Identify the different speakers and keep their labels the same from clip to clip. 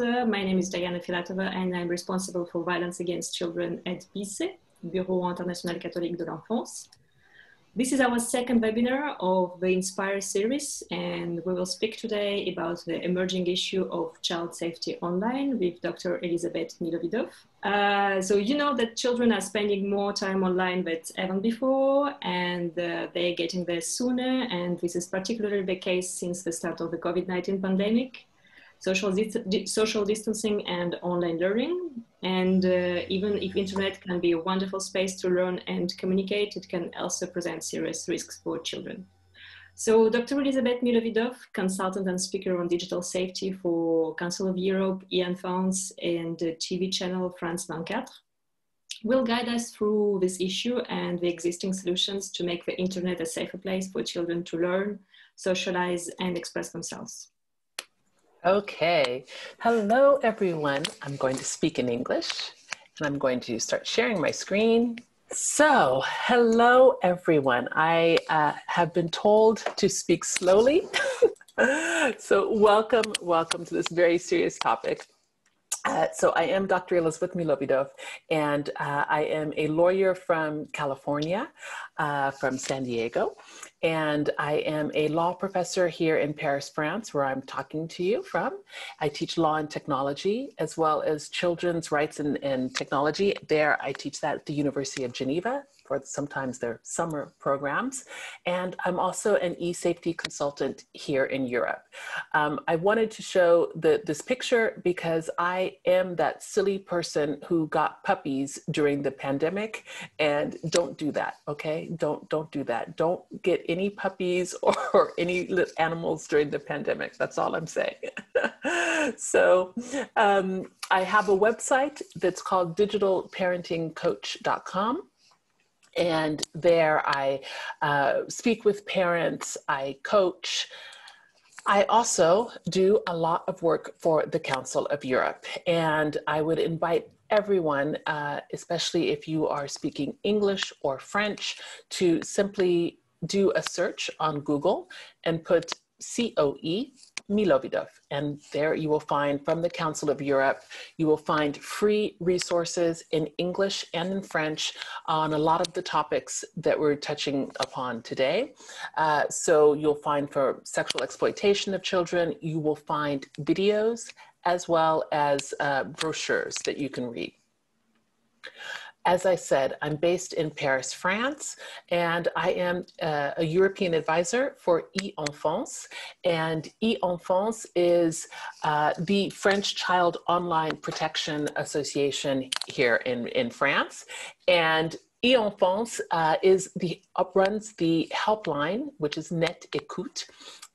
Speaker 1: My name is Diana Filatova and I'm responsible for violence against children at BICE, Bureau International Catholique de l'Enfance. This is our second webinar of the Inspire series, and we will speak today about the emerging issue of child safety online with Dr. Elizabeth Milovidov. So you know that children are spending more time online than ever before, and they're getting there sooner, and this is particularly the case since the start of the COVID-19 pandemic. Social distancing and online learning. And even if internet can be a wonderful space to learn and communicate, it can also present serious risks for children. So Dr. Elizabeth Milovidov, consultant and speaker on digital safety for Council of Europe, e-Enfance, and the TV channel France 24, will guide us through this issue and the existing solutions to make the internet a safer place for children to learn, socialize, and express themselves.
Speaker 2: Okay, hello everyone. I'm going to speak in English and I'm going to start sharing my screen. So, hello everyone. I have been told to speak slowly. So welcome to this very serious topic. So I am Dr. Elizabeth Milovidov, and I am a lawyer from California, from San Diego, and I am a law professor here in Paris, France, where I'm talking to you from. I teach law and technology, as well as children's rights and technology. There, I teach that at the University of Geneva, for sometimes their summer programs. And I'm also an e-safety consultant here in Europe. I wanted to show this picture because I am that silly person who got puppies during the pandemic, and don't do that, okay? Don't do that. Don't get any puppies or any little animals during the pandemic. That's all I'm saying. So I have a website that's called digitalparentingcoach.com. And there I speak with parents, I coach. I also do a lot of work for the Council of Europe, and I would invite everyone, especially if you are speaking English or French, to simply do a search on Google and put COE Milovidov, and there you will find from the Council of Europe, you will find free resources in English and in French on a lot of the topics that we're touching upon today. So you'll find for sexual exploitation of children, you will find videos as well as brochures that you can read. As I said, I'm based in Paris, France, and I am a European advisor for e-Enfance. And e-Enfance is the French Child Online Protection Association here in France. And e-Enfance runs the Helpline, which is Net Ecoute.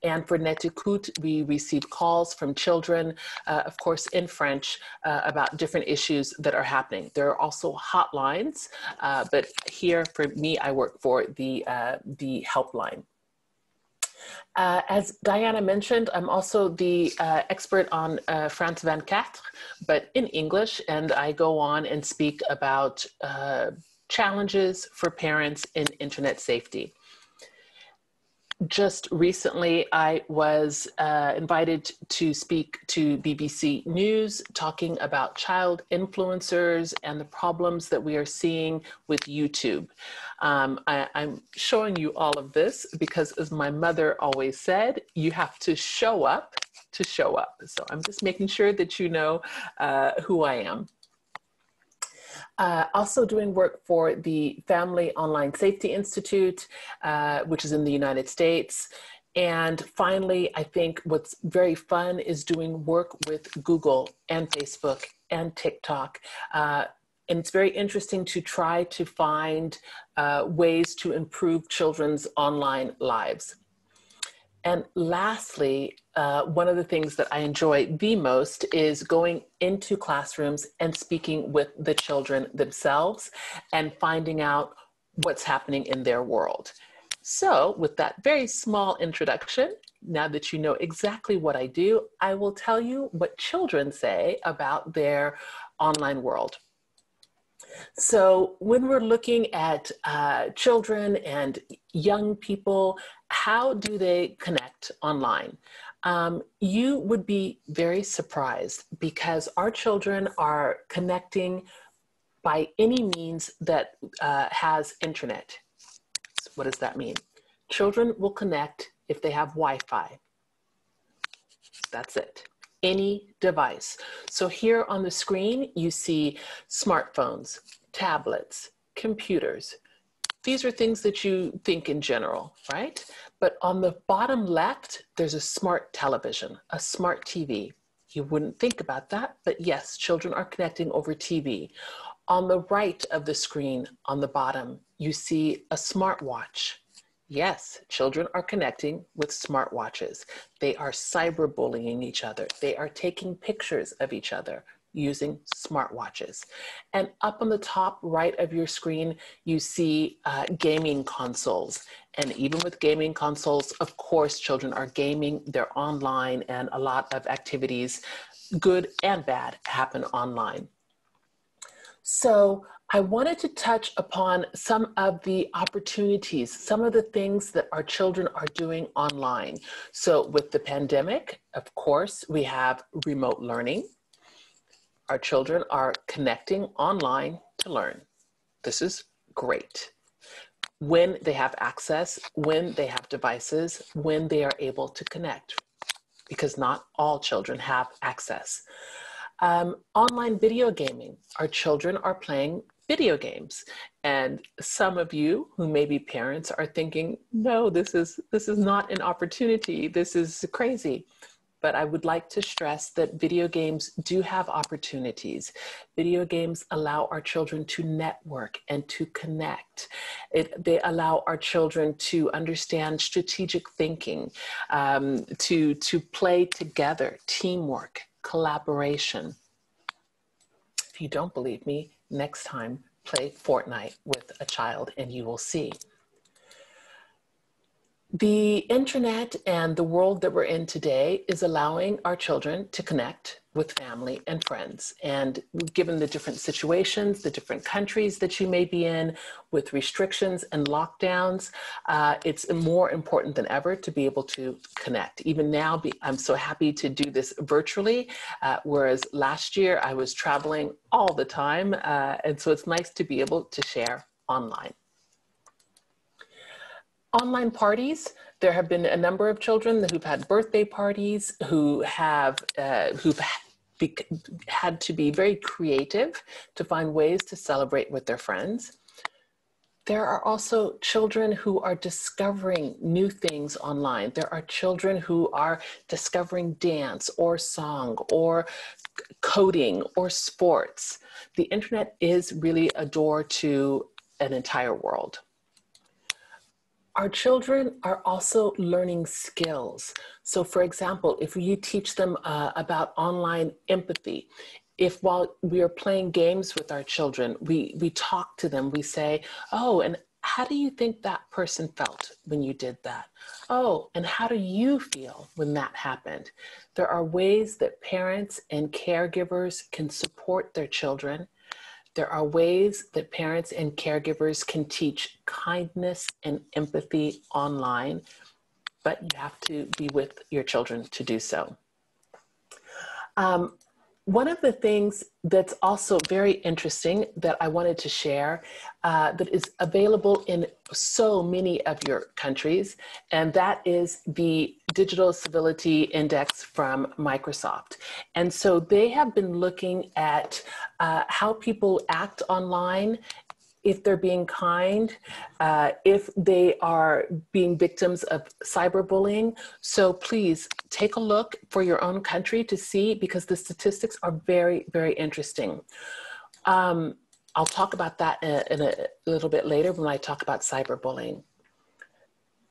Speaker 2: And for Net Ecoute, we receive calls from children, of course, in French, about different issues that are happening. There are also hotlines, but here for me, I work for the Helpline. As Diana mentioned, I'm also the expert on France 24, but in English, and I go on and speak about challenges for parents in internet safety. Just recently, I was invited to speak to BBC News talking about child influencers and the problems that we are seeing with YouTube. I'm showing you all of this because, as my mother always said, you have to show up to show up. So I'm just making sure that you know who I am. Also doing work for the Family Online Safety Institute, which is in the United States. And finally, I think what's very fun is doing work with Google and Facebook and TikTok. And it's very interesting to try to find ways to improve children's online lives. And lastly, one of the things that I enjoy the most is going into classrooms and speaking with the children themselves and finding out what's happening in their world. So with that very small introduction, now that you know exactly what I do, I will tell you what children say about their online world. So when we're looking at children and young people, how do they connect online? you would be very surprised because our children are connecting by any means that has internet. What does that mean? Children will connect if they have Wi-Fi. That's it. Any device. So here on the screen, you see smartphones, tablets, computers. These are things that you think in general, right? But on the bottom left, there's a smart television, a smart TV. You wouldn't think about that, but yes, children are connecting over TV. On the right of the screen, on the bottom, you see a smartwatch. Yes, children are connecting with smartwatches. They are cyberbullying each other. They are taking pictures of each other using smartwatches. And up on the top right of your screen, you see gaming consoles. And even with gaming consoles, of course, children are gaming, they're online, and a lot of activities, good and bad, happen online. So I wanted to touch upon some of the opportunities, some of the things that our children are doing online. So with the pandemic, of course, we have remote learning. Our children are connecting online to learn. This is great. When they have access, when they have devices, when they are able to connect, because not all children have access. Online video gaming. Our children are playing video games. And some of you who may be parents are thinking, no, this is not an opportunity. This is crazy. But I would like to stress that video games do have opportunities. Video games allow our children to network and to connect. They allow our children to understand strategic thinking, to play together, teamwork, collaboration. If you don't believe me, next time play Fortnite with a child and you will see. The internet and the world that we're in today is allowing our children to connect with family and friends. And given the different situations, the different countries that you may be in with restrictions and lockdowns, it's more important than ever to be able to connect. Even now, I'm so happy to do this virtually, whereas last year I was traveling all the time. And so it's nice to be able to share online. Online parties, there have been a number of children who've had birthday parties, who have had to be very creative to find ways to celebrate with their friends. There are also children who are discovering new things online. There are children who are discovering dance or song or coding or sports. The internet is really a door to an entire world. Our children are also learning skills. So for example, if you teach them about online empathy, if while we are playing games with our children, we talk to them, we say, oh, and how do you think that person felt when you did that? Oh, and how do you feel when that happened? There are ways that parents and caregivers can support their children. There are ways that parents and caregivers can teach kindness and empathy online, but you have to be with your children to do so. One of the things that's also very interesting that I wanted to share that is available in so many of your countries, and that is the Digital Civility Index from Microsoft. And so they have been looking at how people act online, if they're being kind, if they are being victims of cyberbullying. So please take a look for your own country to see, because the statistics are very, very interesting. I'll talk about that in a little bit later when I talk about cyberbullying.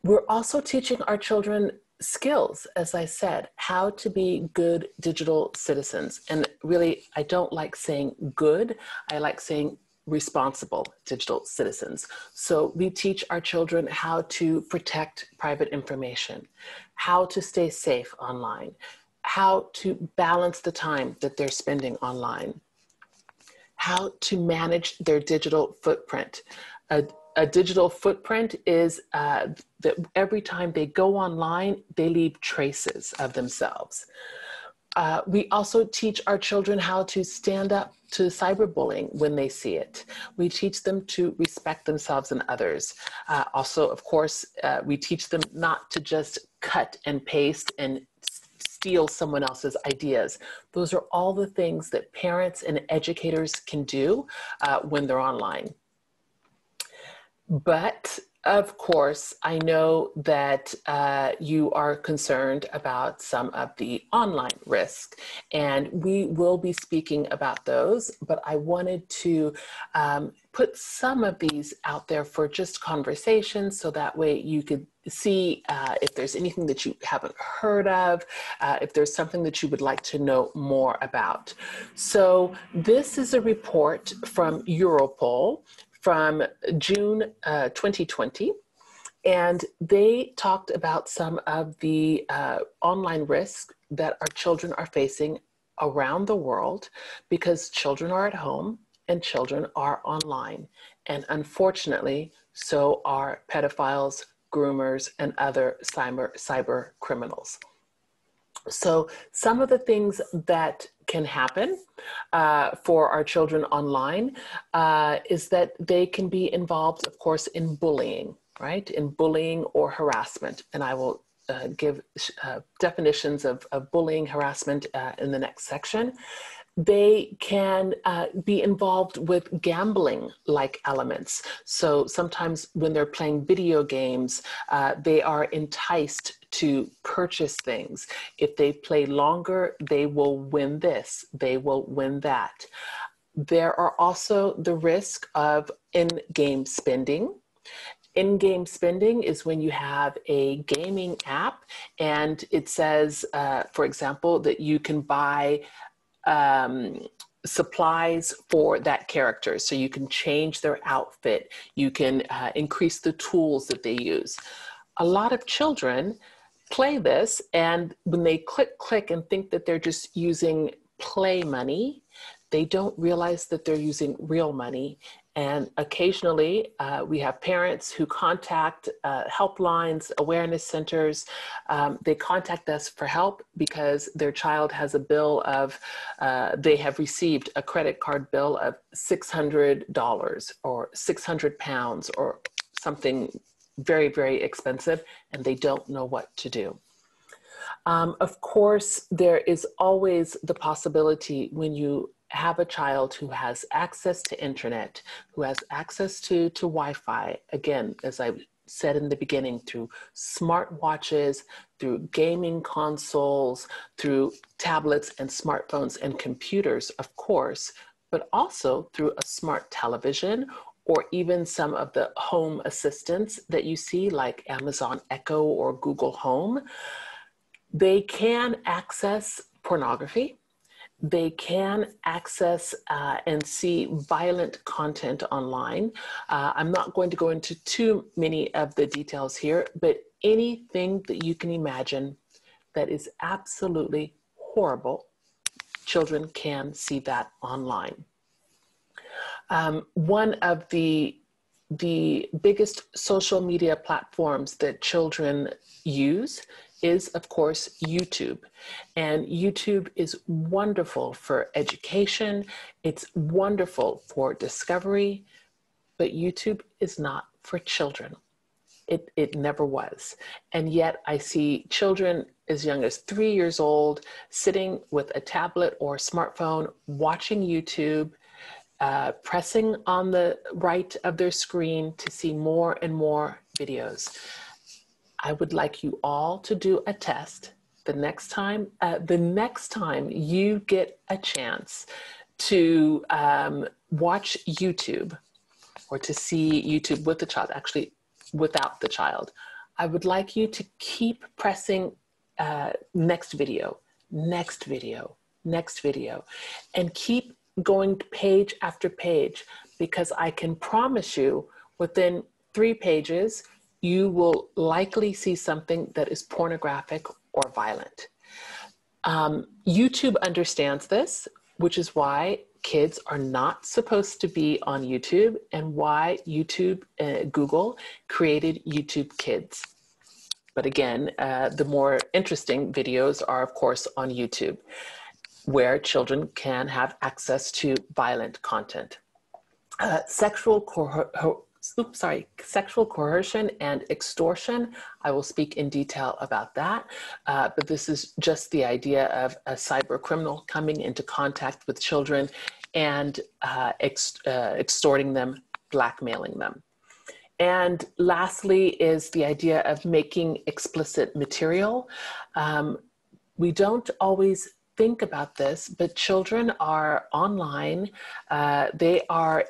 Speaker 2: We're also teaching our children skills, as I said, how to be good digital citizens. And really, I don't like saying good, I like saying responsible digital citizens. So we teach our children how to protect private information, how to stay safe online, how to balance the time that they're spending online, how to manage their digital footprint. a digital footprint is that every time they go online, they leave traces of themselves. We also teach our children how to stand up to cyberbullying when they see it. We teach them to respect themselves and others. Also, of course, we teach them not to just cut and paste and steal someone else's ideas. Those are all the things that parents and educators can do when they're online. But of course, I know that you are concerned about some of the online risk, and we will be speaking about those, but I wanted to put some of these out there for just conversation, so that way you could see if there's anything that you haven't heard of, if there's something that you would like to know more about. So this is a report from Europol from June 2020, and they talked about some of the online risks that our children are facing around the world, because children are at home and children are online. And unfortunately, so are pedophiles, groomers, and other cyber criminals. So some of the things that can happen for our children online is that they can be involved, of course, in bullying, right? In bullying or harassment. And I will give definitions of bullying, harassment in the next section. They can be involved with gambling-like elements. So sometimes when they're playing video games, they are enticed to purchase things. If they play longer, they will win this, they will win that. There are also the risk of in-game spending. In-game spending is when you have a gaming app and it says, for example, that you can buy supplies for that character. So you can change their outfit. You can increase the tools that they use. A lot of children play this, and when they click and think that they're just using play money, they don't realize that they're using real money. And occasionally we have parents who contact helplines, awareness centers. They contact us for help because their child has a bill of, they have received a credit card bill of $600 or £600 or something very, very expensive, and they don't know what to do. Of course, there is always the possibility when you have a child who has access to internet, who has access to Wi-Fi, again, as I said in the beginning, through smartwatches, through gaming consoles, through tablets and smartphones and computers, of course, but also through a smart television, or even some of the home assistants that you see like Amazon Echo or Google Home. They can access pornography. They can access and see violent content online. I'm not going to go into too many of the details here, but anything that you can imagine that is absolutely horrible, children can see that online. One of the biggest social media platforms that children use is, of course, YouTube. And YouTube is wonderful for education. It's wonderful for discovery, but YouTube is not for children. It never was. And yet I see children as young as 3 years old sitting with a tablet or smartphone, watching YouTube, pressing on the right of their screen to see more and more videos. I would like you all to do a test the next time you get a chance to watch YouTube or to see YouTube with the child, actually without the child. I would like you to keep pressing next video, next video, next video, and keep going page after page, because I can promise you within 3 pages, you will likely see something that is pornographic or violent. YouTube understands this. which is why kids are not supposed to be on YouTube and why YouTube, Google created YouTube Kids. But again, the more interesting videos are, of course, on YouTube, where children can have access to violent content. Sexual coercion and extortion. I will speak in detail about that, but this is just the idea of a cyber criminal coming into contact with children and extorting them, blackmailing them. And lastly is the idea of making explicit material. We don't always think about this, but children are online. They are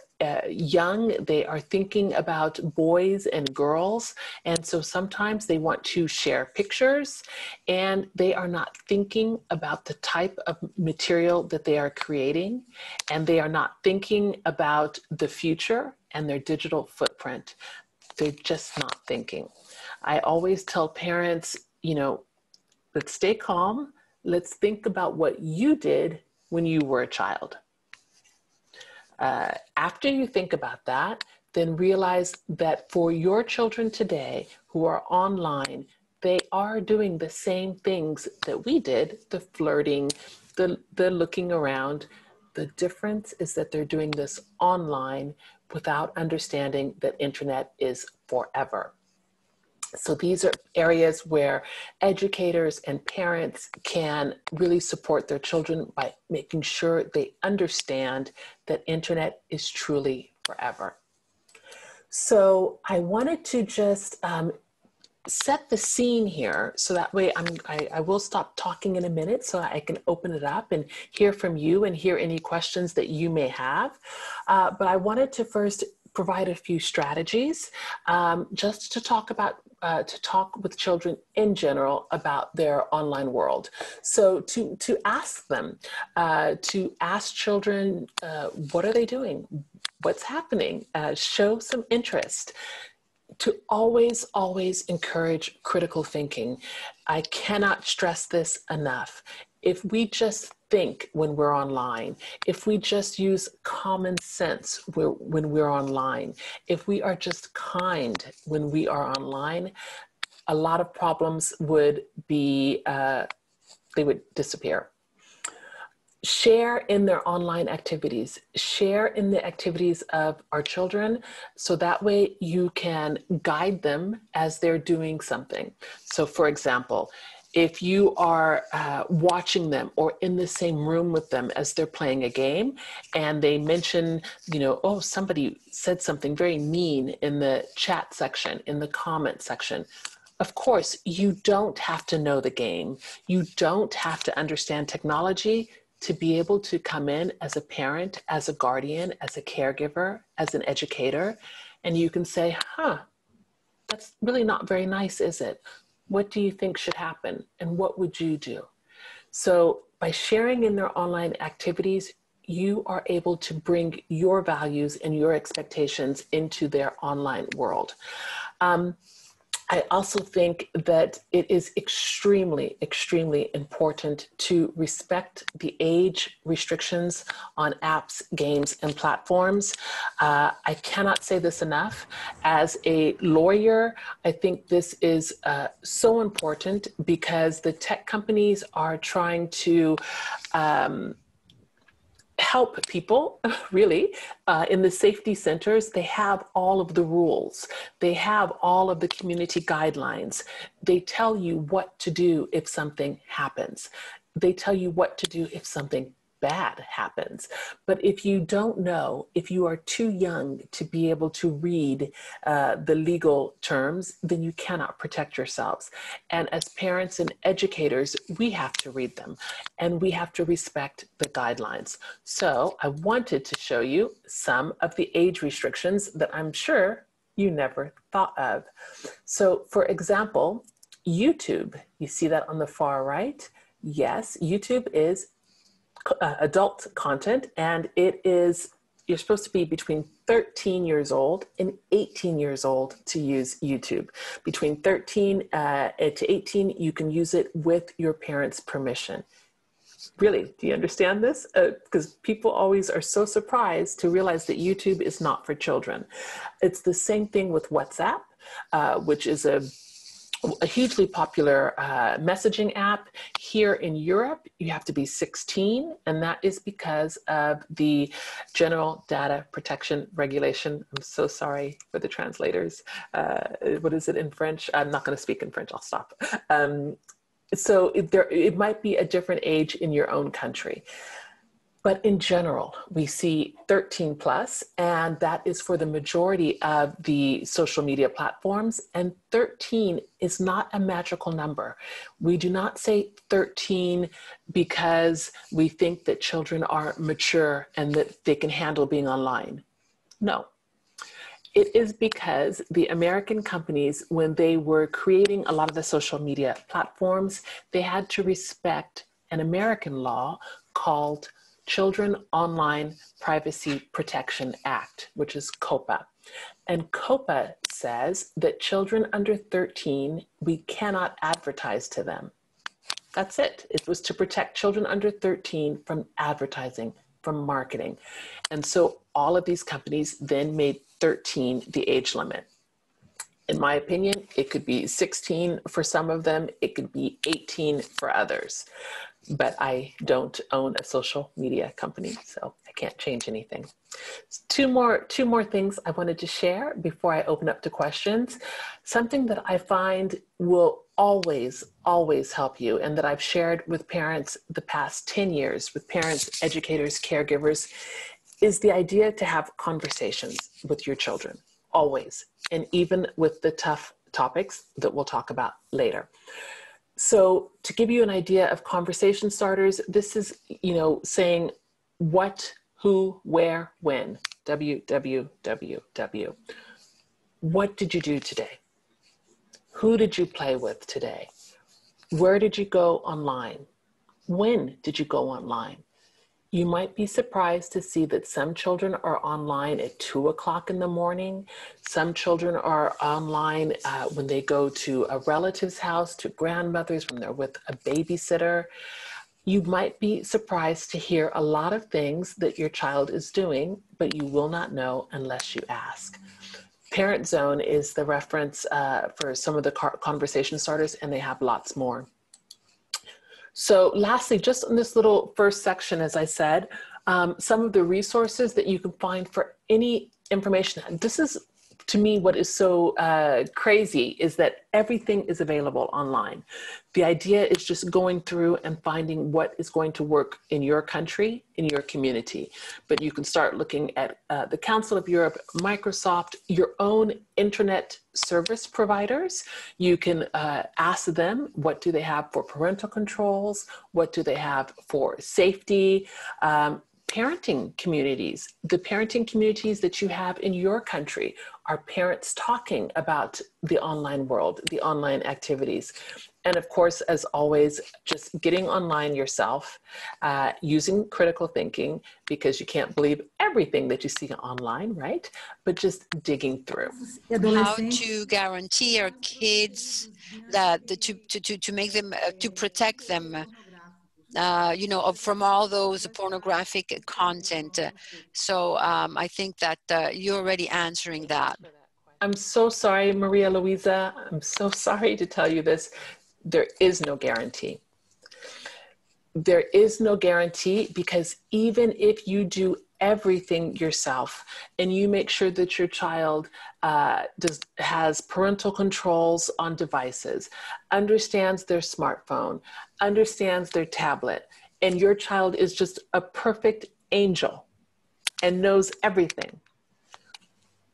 Speaker 2: young. They are thinking about boys and girls. And so sometimes they want to share pictures and they are not thinking about the type of material that they are creating. And they are not thinking about the future and their digital footprint. They're just not thinking. I always tell parents, you know, let's stay calm. Let's think about what you did when you were a child. After you think about that, then realize that for your children today who are online, they are doing the same things that we did, the flirting, the looking around. The difference is that they're doing this online without understanding that internet is forever. So these are areas where educators and parents can really support their children by making sure they understand that internet is truly forever. So I wanted to just set the scene here, so that way I will stop talking in a minute so I can open it up and hear from you and hear any questions that you may have. But I wanted to first provide a few strategies just to talk about to talk with children in general about their online world. So to ask them, to ask children, what are they doing? What's happening? Show some interest. To always, always encourage critical thinking. I cannot stress this enough. If we just think when we're online, if we just use common sense when we're online, if we are just kind when we are online, a lot of problems would be, they would disappear. Share in their online activities, share in the activities of our children, so that way you can guide them as they're doing something. So for example, if you are watching them or in the same room with them as they're playing a game and they mention, you know, oh, somebody said something very mean in the chat section, in the comment section. Of course, you don't have to know the game. You don't have to understand technology to be able to come in as a parent, as a guardian, as a caregiver, as an educator, and you can say, huh, that's really not very nice, is it? What do you think should happen? And what would you do? So by sharing in their online activities, you are able to bring your values and your expectations into their online world. I also think that it is extremely, extremely important to respect the age restrictions on apps, games, and platforms. I cannot say this enough. As a lawyer, I think this is so important because the tech companies are trying to help people, really, in the safety centers. They have all of the rules. They have all of the community guidelines. They tell you what to do if something happens. They tell you what to do if something bad happens. But if you don't know, if you are too young to be able to read the legal terms, then you cannot protect yourselves. And as parents and educators, we have to read them and we have to respect the guidelines. So I wanted to show you some of the age restrictions that I'm sure you never thought of. So for example, YouTube, you see that on the far right? Yes, YouTube is adult content, and it is, you're supposed to be between 13 years old and 18 years old to use YouTube. Between 13 to 18, you can use it with your parents' permission. Really, do you understand this? Because people always are so surprised to realize that YouTube is not for children. It's the same thing with WhatsApp, which is a hugely popular messaging app. Here in Europe, you have to be 16, and that is because of the General Data Protection Regulation. I'm so sorry for the translators. What is it in French? I'm not going to speak in French. I'll stop. So it might be a different age in your own country. But in general, we see 13 plus, and that is for the majority of the social media platforms. And 13 is not a magical number. We do not say 13 because we think that children are mature and that they can handle being online. No. It is because the American companies, when they were creating a lot of the social media platforms, they had to respect an American law called Children Online Privacy Protection Act, which is COPPA. And COPPA says that children under 13, we cannot advertise to them. That's it. It was to protect children under 13 from advertising, from marketing. And so all of these companies then made 13 the age limit. In my opinion, it could be 16 for some of them. It could be 18 for others. But I don't own a social media company, so I can't change anything. Two more things I wanted to share before I open up to questions. Something that I find will always help you, and that I've shared with parents the past 10 years, with parents, educators, caregivers, is the idea to have conversations with your children, always, and even with the tough topics that we'll talk about later. So to give you an idea of conversation starters, this is, saying what, who, where, when, WWWW. What did you do today? Who did you play with today? Where did you go online? When did you go online? You might be surprised to see that some children are online at 2 o'clock in the morning. Some children are online when they go to a relative's house, to grandmother's, when they're with a babysitter. You might be surprised to hear a lot of things that your child is doing, but you will not know unless you ask. Parent Zone is the reference for some of the conversation starters, and they have lots more. So lastly, just in this little first section, as I said, some of the resources that you can find for any information. This is, to me, what is so crazy is that everything is available online. The idea is just going through and finding what is going to work in your country, in your community. But you can start looking at the Council of Europe, Microsoft, your own internet service providers. You can ask them, what do they have for parental controls? What do they have for safety? Parenting communities, the parenting communities that you have in your country, are parents talking about the online world, the online activities. And of course, as always, just getting online yourself, using critical thinking, because you can't believe everything that you see online, right? But just digging through.
Speaker 3: How to guarantee our kids that to make them, to protect them, from all those pornographic content. So I think that you're already answering that.
Speaker 2: I'm so sorry, Maria Luisa. I'm so sorry to tell you this. There is no guarantee. There is no guarantee, because even if you do everything yourself and you make sure that your child has parental controls on devices, understands their smartphone, understands their tablet, and your child is just a perfect angel and knows everything.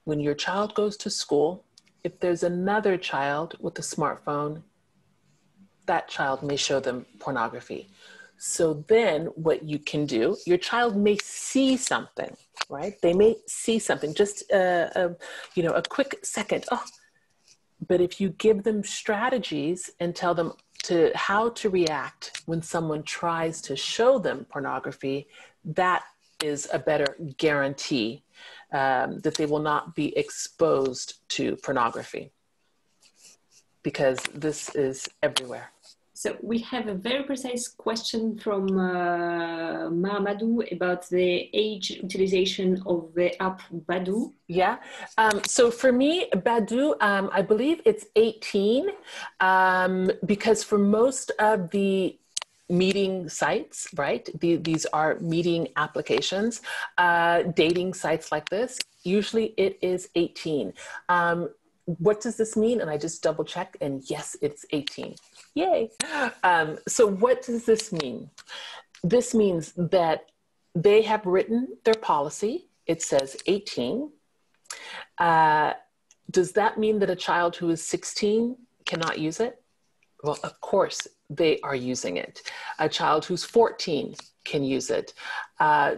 Speaker 2: When your child goes to school, if there's another child with a smartphone, that child may show them pornography. So then what you can do, your child may see something, right? They may see something, just a quick second. Oh, but if you give them strategies and tell them how to react when someone tries to show them pornography, that is a better guarantee that they will not be exposed to pornography, because this is everywhere.
Speaker 1: So we have a very precise question from Mahamadou about the age utilization of the app Badoo.
Speaker 2: Yeah. So for me, Badoo, I believe it's 18 because for most of the meeting sites, right? These are meeting applications, dating sites like this, usually it is 18. What does this mean? And I just double checked and yes, it's 18. Yay. So what does this mean? This means that they have written their policy. It says 18. Does that mean that a child who is 16 cannot use it? Well, of course they are using it. A child who's 14 can use it.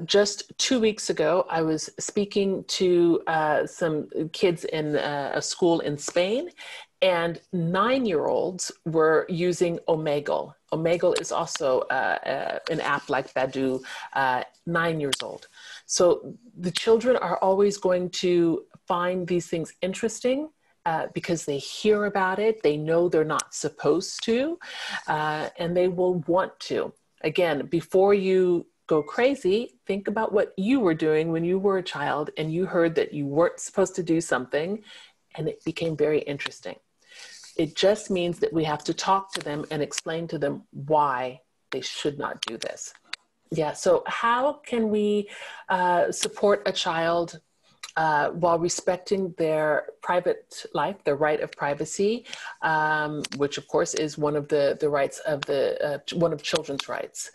Speaker 2: Just 2 weeks ago, I was speaking to some kids in a school in Spain, and 9-year-olds were using Omegle. Omegle is also an app like Badoo, 9 years old. So the children are always going to find these things interesting because they hear about it, they know they're not supposed to, and they will want to. Again, before you go crazy, think about what you were doing when you were a child and you heard that you weren't supposed to do something and it became very interesting. It just means that we have to talk to them and explain to them why they should not do this. Yeah, so how can we support a child while respecting their private life, their right of privacy, which of course is one of the rights of one of children's rights.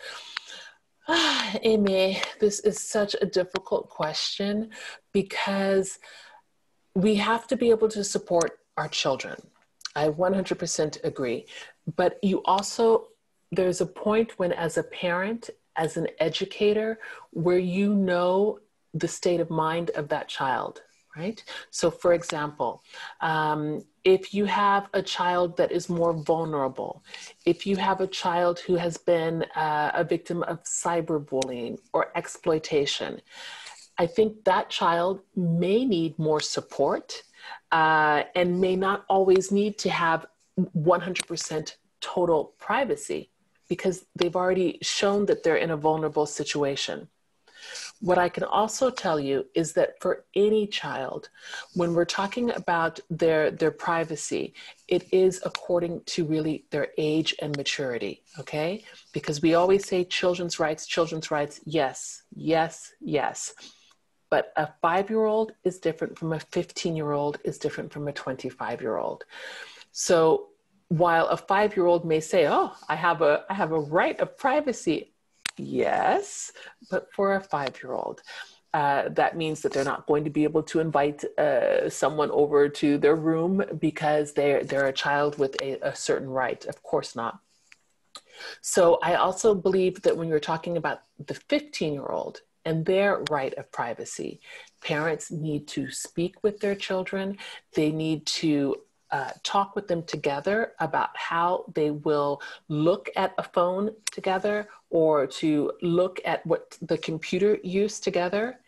Speaker 2: Amy, this is such a difficult question because we have to be able to support our children. I 100% agree. But you also, there's a point when as a parent, as an educator, where you know the state of mind of that child, right? So for example, if you have a child that is more vulnerable, if you have a child who has been a victim of cyberbullying or exploitation, I think that child may need more support and may not always need to have 100% total privacy because they've already shown that they're in a vulnerable situation. What I can also tell you is that for any child, when we're talking about their privacy, it is according to really their age and maturity, okay? Because we always say children's rights, yes, yes, yes. But a 5-year-old is different from a 15-year-old is different from a 25-year-old. So while a 5-year-old may say, oh, I have a right of privacy, yes, but for a 5-year-old, that means that they're not going to be able to invite someone over to their room because they're a child with a certain right. Of course not. So I also believe that when you're talking about the 15-year-old and their right of privacy, parents need to speak with their children. They need to talk with them together about how they will look at a phone together or to look at what the computer use together.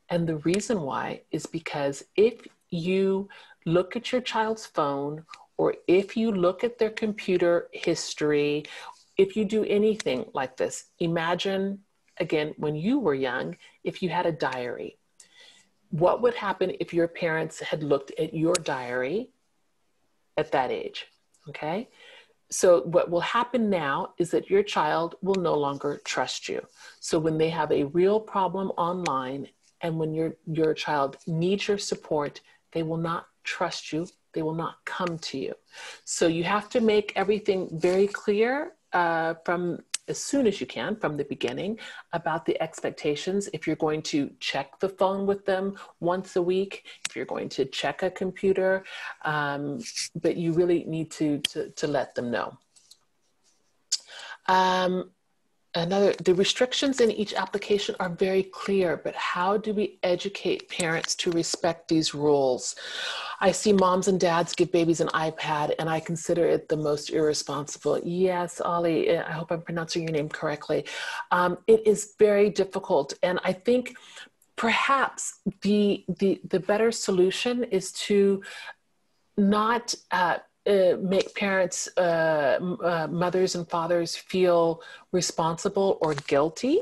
Speaker 2: And the reason why is because if you look at your child's phone or if you look at their computer history, if you do anything like this, imagine again, when you were young, if you had a diary, what would happen if your parents had looked at your diary at that age, okay? So what will happen now is that your child will no longer trust you. So when they have a real problem online and when your child needs your support, they will not trust you. They will not come to you. So you have to make everything very clear from as soon as you can, from the beginning, about the expectations. If you're going to check the phone with them once a week, if you're going to check a computer, but you really need to let them know. The restrictions in each application are very clear, but how do we educate parents to respect these rules? I see moms and dads give babies an iPad, and I consider it the most irresponsible. Yes, Ollie, I hope I'm pronouncing your name correctly. It is very difficult, and I think perhaps the better solution is to not make parents, mothers and fathers feel responsible or guilty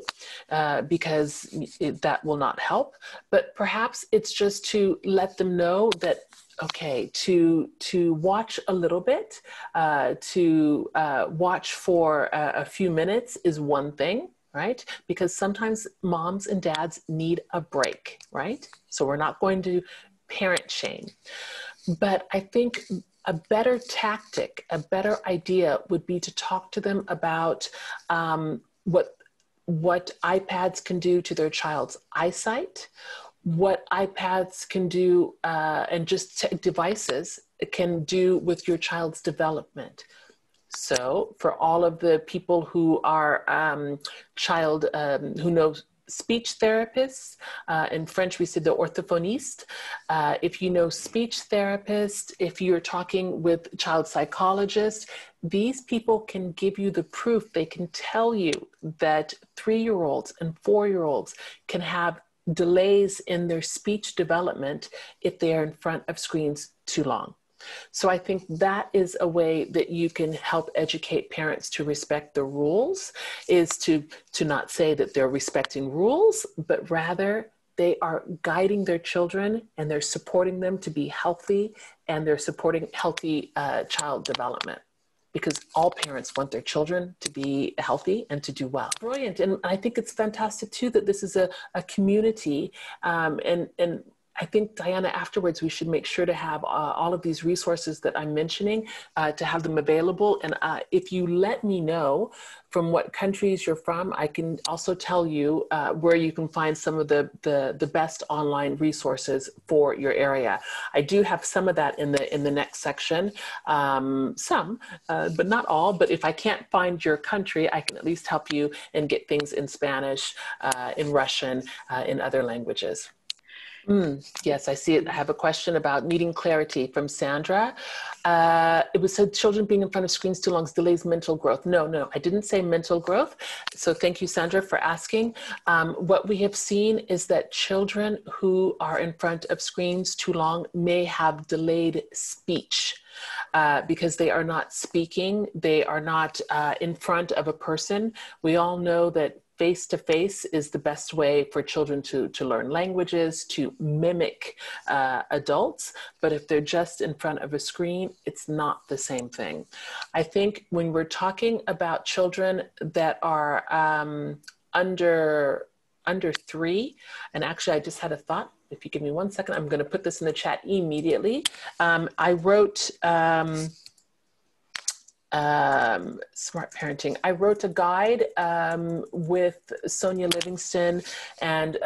Speaker 2: because that will not help. But perhaps it's just to let them know that, okay, to watch a little bit, to watch for a few minutes is one thing, right? Because sometimes moms and dads need a break, right? So we're not going to parent shame. But I think a better tactic, a better idea would be to talk to them about what iPads can do to their child's eyesight, what iPads can do, and just devices can do with your child's development. So for all of the people who are who know speech therapists, in French we say the orthophoniste. If you know speech therapist, if you're talking with child psychologists, these people can give you the proof. They can tell you that 3-year-olds and 4-year-olds can have delays in their speech development if they are in front of screens too long. So I think that is a way that you can help educate parents to respect the rules, is to not say that they're respecting rules, but rather they are guiding their children and they're supporting them to be healthy, and they're supporting healthy child development. Because all parents want their children to be healthy and to do well. Brilliant, and I think it's fantastic too that this is a community, and I think, Diana, afterwards we should make sure to have all of these resources that I'm mentioning, to have them available. And if you let me know from what countries you're from, I can also tell you where you can find some of the best online resources for your area. I do have some of that in the next section, some, but not all. But if I can't find your country, I can at least help you and get things in Spanish, in Russian, in other languages. Yes, I see it. I have a question about needing clarity from Sandra. It was said children being in front of screens too long delays mental growth. No, I didn't say mental growth. So thank you, Sandra, for asking. What we have seen is that children who are in front of screens too long may have delayed speech. Because they are not speaking, they are not in front of a person. We all know that face-to-face is the best way for children to learn languages, to mimic adults. But if they're just in front of a screen, it's not the same thing. I think when we're talking about children that are under 3, and actually I just had a thought. If you give me 1 second, I'm going to put this in the chat immediately. I wrote Smart Parenting. I wrote a guide with Sonia Livingston and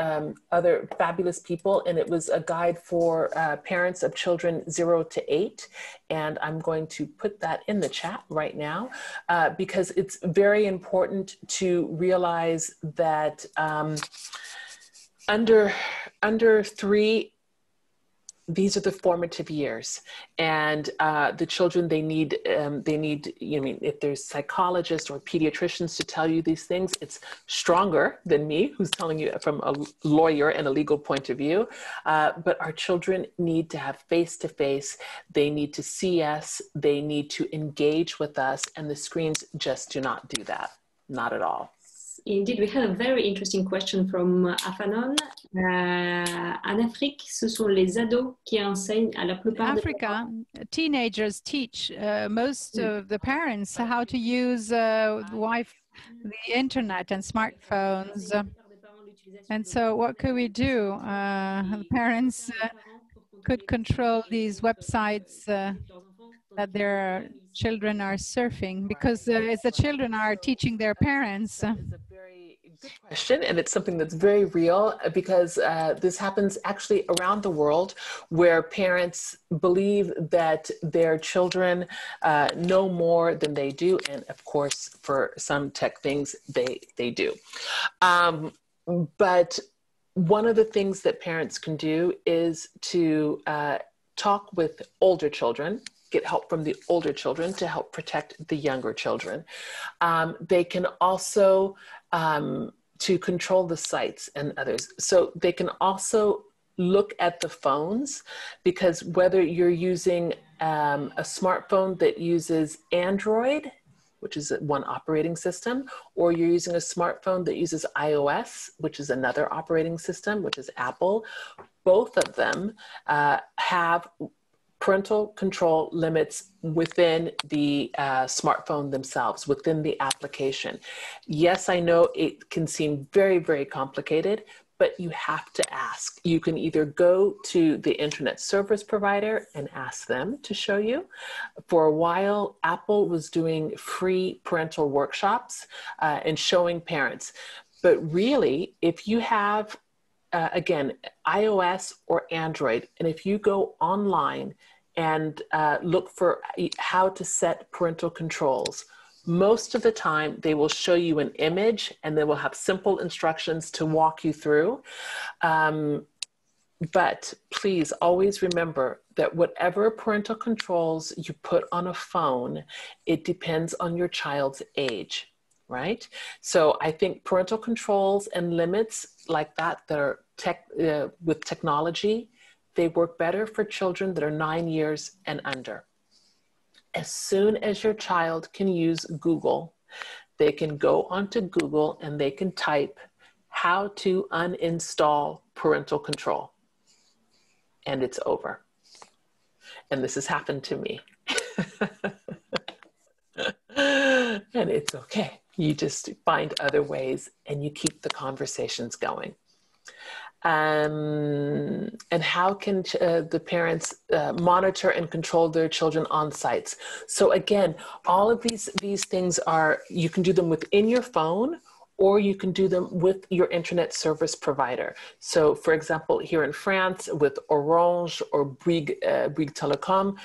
Speaker 2: other fabulous people, and it was a guide for parents of children 0 to 8. And I'm going to put that in the chat right now because it's very important to realize that under 3, these are the formative years, and the children, they need, if there's psychologists or pediatricians to tell you these things, it's stronger than me, who's telling you from a lawyer and a legal point of view. But our children need to have face-to-face. They need to see us. They need to engage with us, and the screens just do not do that, not at all.
Speaker 1: Indeed, we had a very interesting question from Afanon. En Afrique, ce sont les ados qui enseignent à la plupart
Speaker 4: In Africa, teenagers teach most of the parents how to use the internet and smartphones. And so what could we do? The parents could control these websites that their children are surfing, because it's the children are teaching their parents.
Speaker 2: That is a very good question, and it's something that's very real, because this happens actually around the world, where parents believe that their children know more than they do, and of course for some tech things they do. But one of the things that parents can do is to talk with older children, get help from the older children to help protect the younger children. They can also, to control the sites and others. So they can also look at the phones, because whether you're using a smartphone that uses Android, which is one operating system, or you're using a smartphone that uses iOS, which is another operating system, which is Apple, both of them have parental control limits within the smartphone themselves, within the application. Yes, I know it can seem very, very complicated, but you have to ask. You can either go to the internet service provider and ask them to show you. For a while, Apple was doing free parental workshops and showing parents. But really, if you have, again, iOS or Android, and if you go online and look for how to set parental controls, most of the time they will show you an image and they will have simple instructions to walk you through. But please always remember that whatever parental controls you put on a phone, it depends on your child's age, right? So I think parental controls and limits like that are with technology, they work better for children that are 9 years and under. As soon as your child can use Google, they can go onto Google and they can type how to uninstall parental control. And it's over. And this has happened to me. And it's okay. You just find other ways and you keep the conversations going. And how can the parents monitor and control their children on sites? So again, all of these things are, you can do them within your phone, or you can do them with your internet service provider. So for example, here in France with Orange or Bouygues Telecom,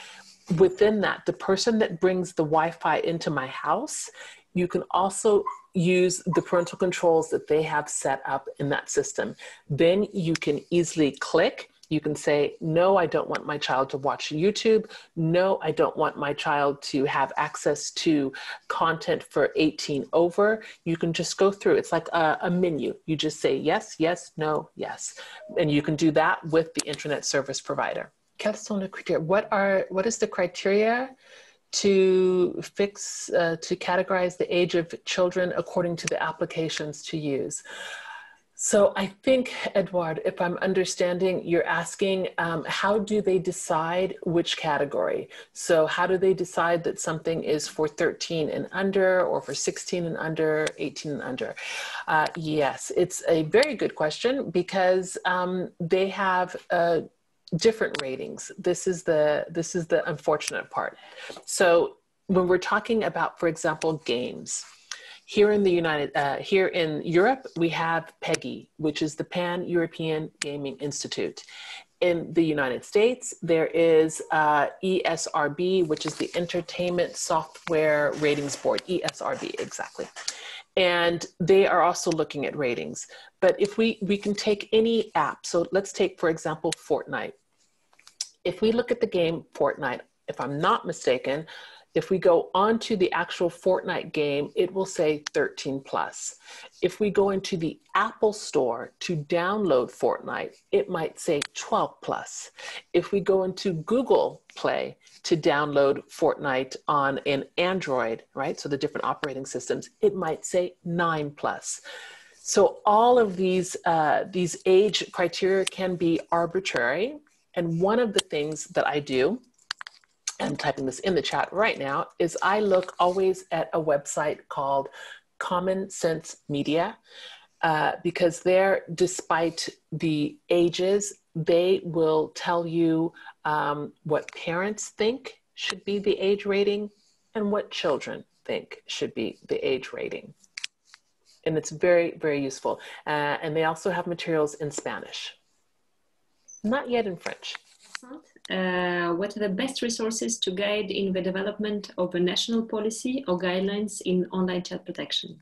Speaker 2: within that, the person that brings the Wi-Fi into my house, you can also use the parental controls that they have set up in that system. Then you can easily click. You can say, no, I don't want my child to watch YouTube. No, I don't want my child to have access to content for 18 over. You can just go through. It's like a menu. You just say yes, yes, no, yes. And you can do that with the internet service provider. Quels sont les critères? What is the criteria to fix, to categorize the age of children according to the applications to use? So I think, Edouard, if I'm understanding, you're asking how do they decide which category? So how do they decide that something is for 13 and under, or for 16 and under, 18 and under? Yes, it's a very good question, because they have different ratings. This is the unfortunate part. So when we're talking about, for example, games, here in Europe, we have PEGI, which is the Pan-European Gaming Institute. In the United States, there is ESRB, which is the Entertainment Software Ratings Board, ESRB, exactly. And they are also looking at ratings. But if we can take any app, so let's take, for example, Fortnite. If we look at the game Fortnite, if I'm not mistaken, if we go onto the actual Fortnite game, it will say 13 plus. If we go into the Apple Store to download Fortnite, it might say 12 plus. If we go into Google Play to download Fortnite on an Android, right? So the different operating systems, it might say 9 plus. So all of these age criteria can be arbitrary. And one of the things that I do, I'm typing this in the chat right now, is I look always at a website called Common Sense Media, because there, despite the ages, they will tell you what parents think should be the age rating and what children think should be the age rating. And it's very, very useful. And they also have materials in Spanish. Not yet in French.
Speaker 1: What are the best resources to guide in the development of a national policy or guidelines in online chat protection?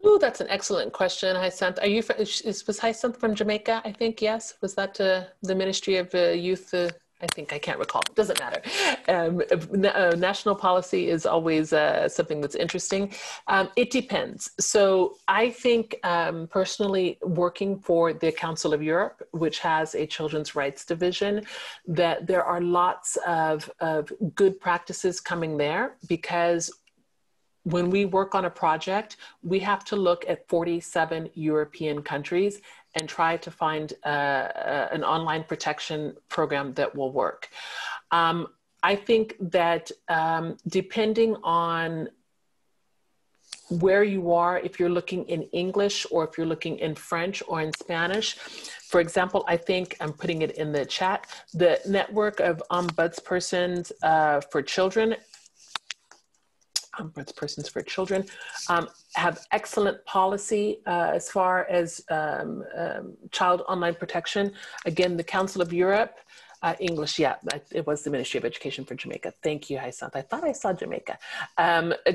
Speaker 2: Oh, that's an excellent question, Hyacinth. Are you was Hyacinth from Jamaica, I think, yes? Was that the Ministry of Youth I think, I can't recall, doesn't matter. National policy is always something that's interesting. It depends. So I think personally, working for the Council of Europe, which has a children's rights division, that there are lots of good practices coming there, because when we work on a project, we have to look at 47 European countries and try to find an online protection program that will work. I think that depending on where you are, if you're looking in English or if you're looking in French or in Spanish, for example, I think I'm putting it in the chat, the network of ombudspersons for children, ombudspersons for children, have excellent policy as far as child online protection. Again, the Council of Europe, English, yeah, it was the Ministry of Education for Jamaica. Thank you, Hysant. I thought I saw Jamaica.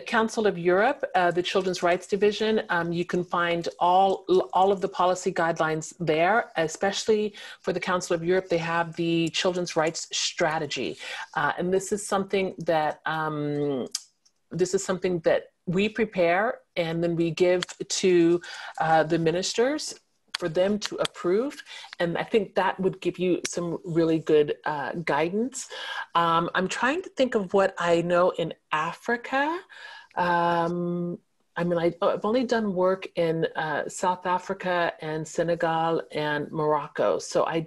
Speaker 2: Council of Europe, the Children's Rights Division, you can find all of the policy guidelines there, especially for the Council of Europe. They have the Children's Rights Strategy. And this is something that we prepare and then we give to the ministers for them to approve. And I think that would give you some really good guidance. I'm trying to think of what I know in Africa. I mean, I've only done work in South Africa and Senegal and Morocco. So I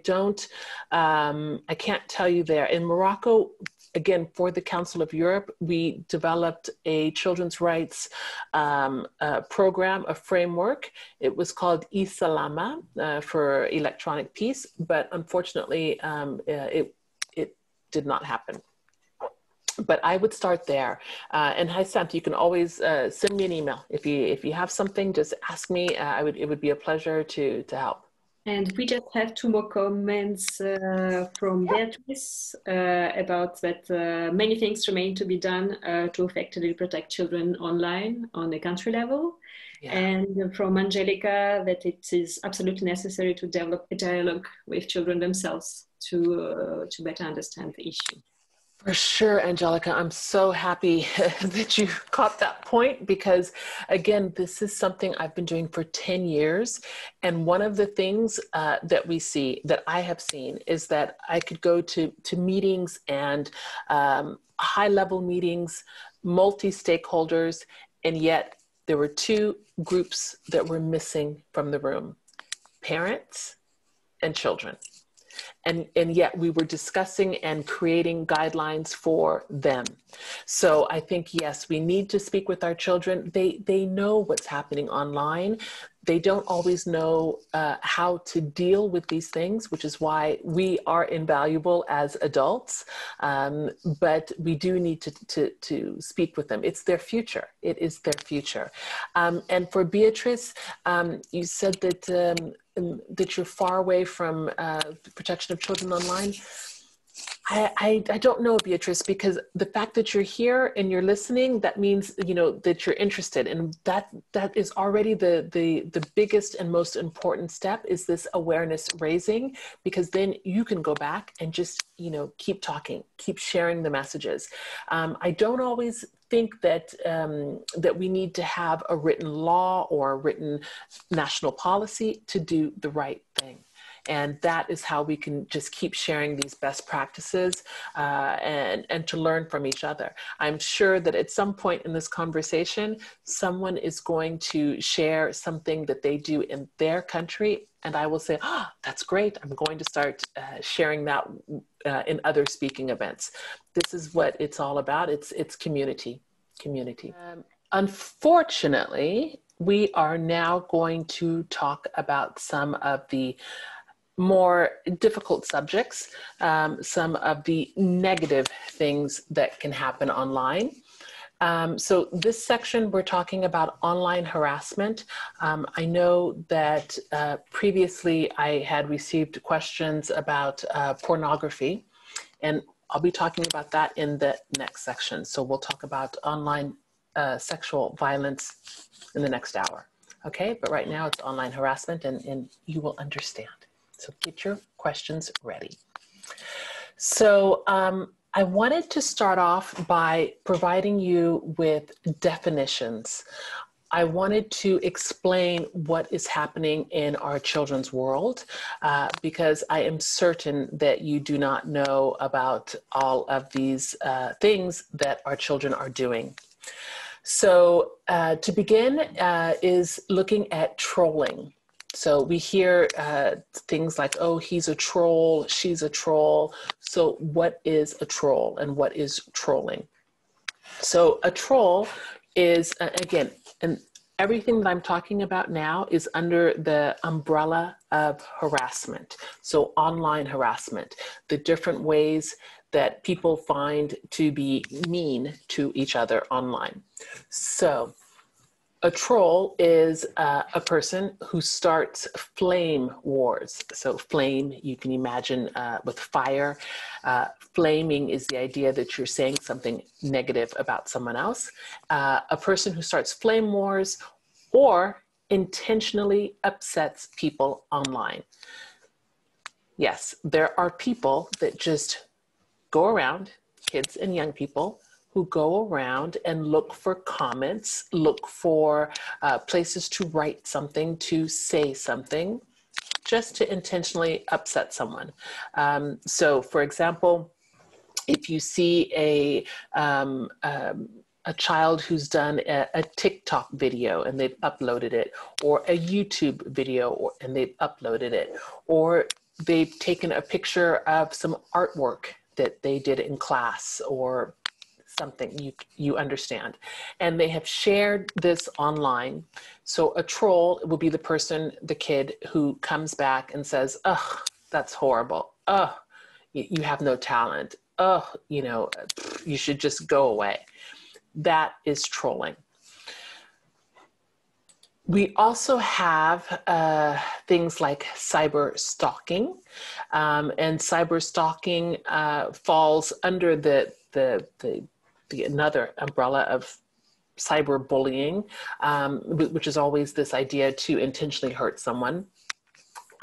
Speaker 2: can't tell you there. In Morocco, again, for the Council of Europe, we developed a children's rights program, a framework. It was called e-Salama for electronic peace, but unfortunately, it did not happen. But I would start there. And Hysant, you can always send me an email. If you have something, just ask me. It would be a pleasure to help.
Speaker 1: And we just have 2 more comments from Beatrice about that many things remain to be done to effectively protect children online on a country level. Yeah. And from Angelica, that it is absolutely necessary to develop a dialogue with children themselves to better understand the issue.
Speaker 2: For sure, Angelica, I'm so happy that you caught that point, because again, this is something I've been doing for 10 years. And one of the things that I have seen is that I could go to meetings and high-level meetings, multi-stakeholders, and yet there were 2 groups that were missing from the room: parents and children. And yet we were discussing and creating guidelines for them. So I think, yes, we need to speak with our children. They know what's happening online. They don't always know how to deal with these things, which is why we are invaluable as adults. But we do need to speak with them. It's their future. It is their future. And for Beatrice, you said that you're far away from the protection of children online. I don't know, Beatrice, because the fact that you're here and you're listening, that means, you know, that you're interested, and that is already the biggest and most important step, is this awareness raising, because then you can go back and just, you know, keep talking, keep sharing the messages. I don't always think that that we need to have a written law or a written national policy to do the right thing. And that is how we can just keep sharing these best practices and to learn from each other. I'm sure that at some point in this conversation, someone is going to share something that they do in their country. And I will say, oh, that's great. I'm going to start sharing that in other speaking events. This is what it's all about. It's community. Unfortunately, we are now going to talk about some of the more difficult subjects, some of the negative things that can happen online. So this section, we're talking about online harassment. I know that previously I had received questions about pornography, and I'll be talking about that in the next section. So we'll talk about online sexual violence in the next hour. Okay, but right now it's online harassment, and you will understand. So get your questions ready. So I wanted to start off by providing you with definitions. I wanted to explain what is happening in our children's world because I am certain that you do not know about all of these things that our children are doing. So to begin is looking at trolling. So we hear things like, oh, he's a troll, she's a troll. So what is a troll and what is trolling? So a troll is, again, and everything that I'm talking about now is under the umbrella of harassment. So online harassment, the different ways that people find to be mean to each other online. So a troll is a person who starts flame wars. So flame, you can imagine with fire. Flaming is the idea that you're saying something negative about someone else. A person who starts flame wars or intentionally upsets people online. Yes, there are people that just go around, kids and young people, who go around and look for comments, look for places to write something, to say something, just to intentionally upset someone. So for example, if you see a child who's done a TikTok video and they've uploaded it, or a YouTube video and they've uploaded it, or they've taken a picture of some artwork that they did in class or something, you understand, and they have shared this online. So a troll will be the person, the kid, who comes back and says, "Ugh, that's horrible. Ugh, you have no talent. Ugh, you know, you should just go away." That is trolling. We also have things like cyberstalking, and cyberstalking falls under the another umbrella of cyberbullying, which is always this idea to intentionally hurt someone.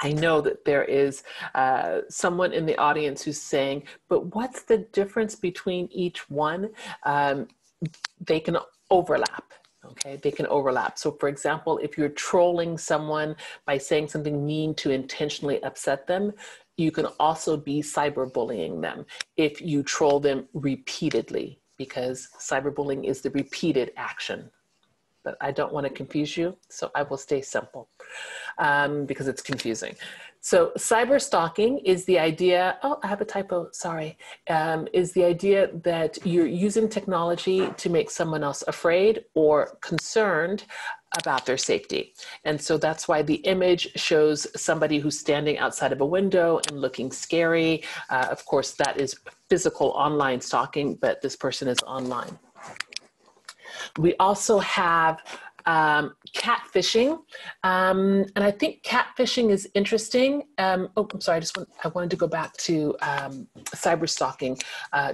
Speaker 2: I know that there is someone in the audience who's saying, but what's the difference between each one? They can overlap. Okay, they can overlap. So for example, if you're trolling someone by saying something mean to intentionally upset them, you can also be cyberbullying them if you troll them repeatedly, because cyberbullying is the repeated action. But I don't want to confuse you, so I will stay simple because it's confusing. So cyberstalking is the idea, oh, I have a typo, sorry, is the idea that you're using technology to make someone else afraid or concerned about their safety. And so that's why the image shows somebody who's standing outside of a window and looking scary. Of course, that is physical online stalking, but this person is online. We also have catfishing, and I think catfishing is interesting. Oh, I'm sorry, I wanted to go back to cyberstalking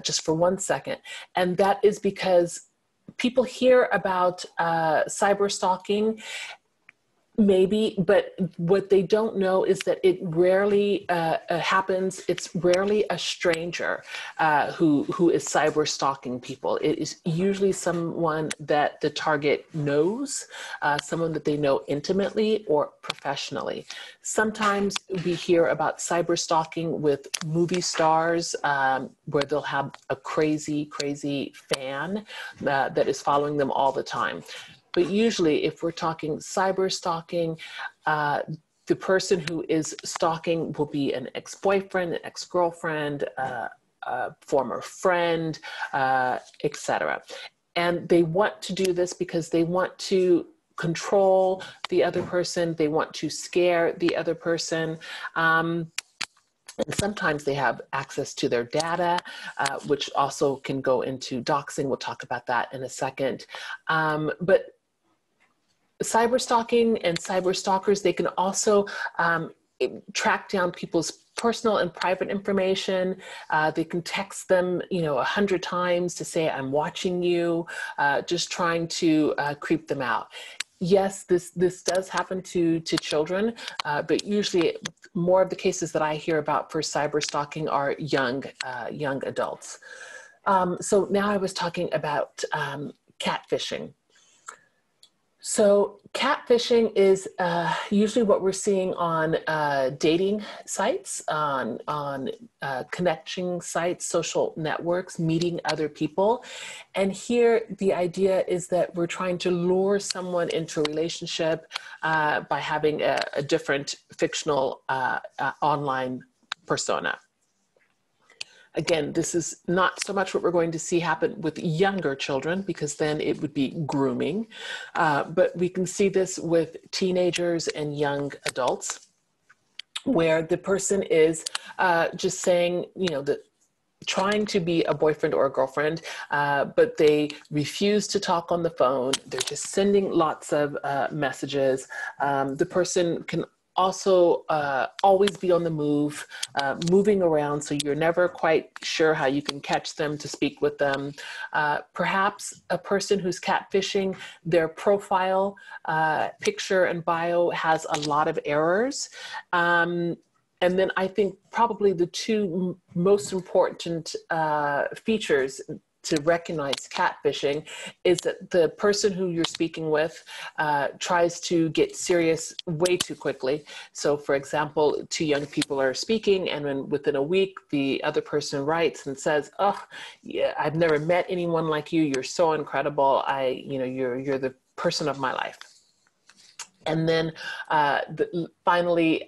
Speaker 2: just for 1 second, and that is because people hear about cyberstalking, maybe, but what they don't know is that it rarely happens. It's rarely a stranger who is cyber stalking people. It is usually someone that the target knows, someone that they know intimately or professionally. Sometimes we hear about cyber stalking with movie stars where they'll have a crazy fan that is following them all the time. But usually if we're talking cyber stalking, the person who is stalking will be an ex-boyfriend, an ex-girlfriend, a former friend, etc. And they want to do this because they want to control the other person. They want to scare the other person. And sometimes they have access to their data, which also can go into doxing. We'll talk about that in a second. But cyberstalking and cyberstalkers, they can also track down people's personal and private information. They can text them, 100 times to say, I'm watching you, just trying to creep them out. Yes, this does happen to children, but usually more of the cases that I hear about for cyberstalking are young adults. So now I was talking about catfishing. So catfishing is usually what we're seeing on dating sites, on connection sites, social networks, meeting other people. And here the idea is that we're trying to lure someone into a relationship by having a different fictional online persona. Again, this is not so much what we're going to see happen with younger children, because then it would be grooming, but we can see this with teenagers and young adults, where the person is just saying, you know, trying to be a boyfriend or a girlfriend, but they refuse to talk on the phone. They're just sending lots of messages. The person can also always be on the move, moving around, so you're never quite sure how you can catch them to speak with them. Perhaps a person who's catfishing, their profile picture and bio has a lot of errors. And then I think probably the two most important features to recognize catfishing is that the person who you're speaking with tries to get serious way too quickly. So for example, two young people are speaking, and then within a week, the other person writes and says, "Oh, yeah, I've never met anyone like you. You're so incredible. You're the person of my life." And then finally,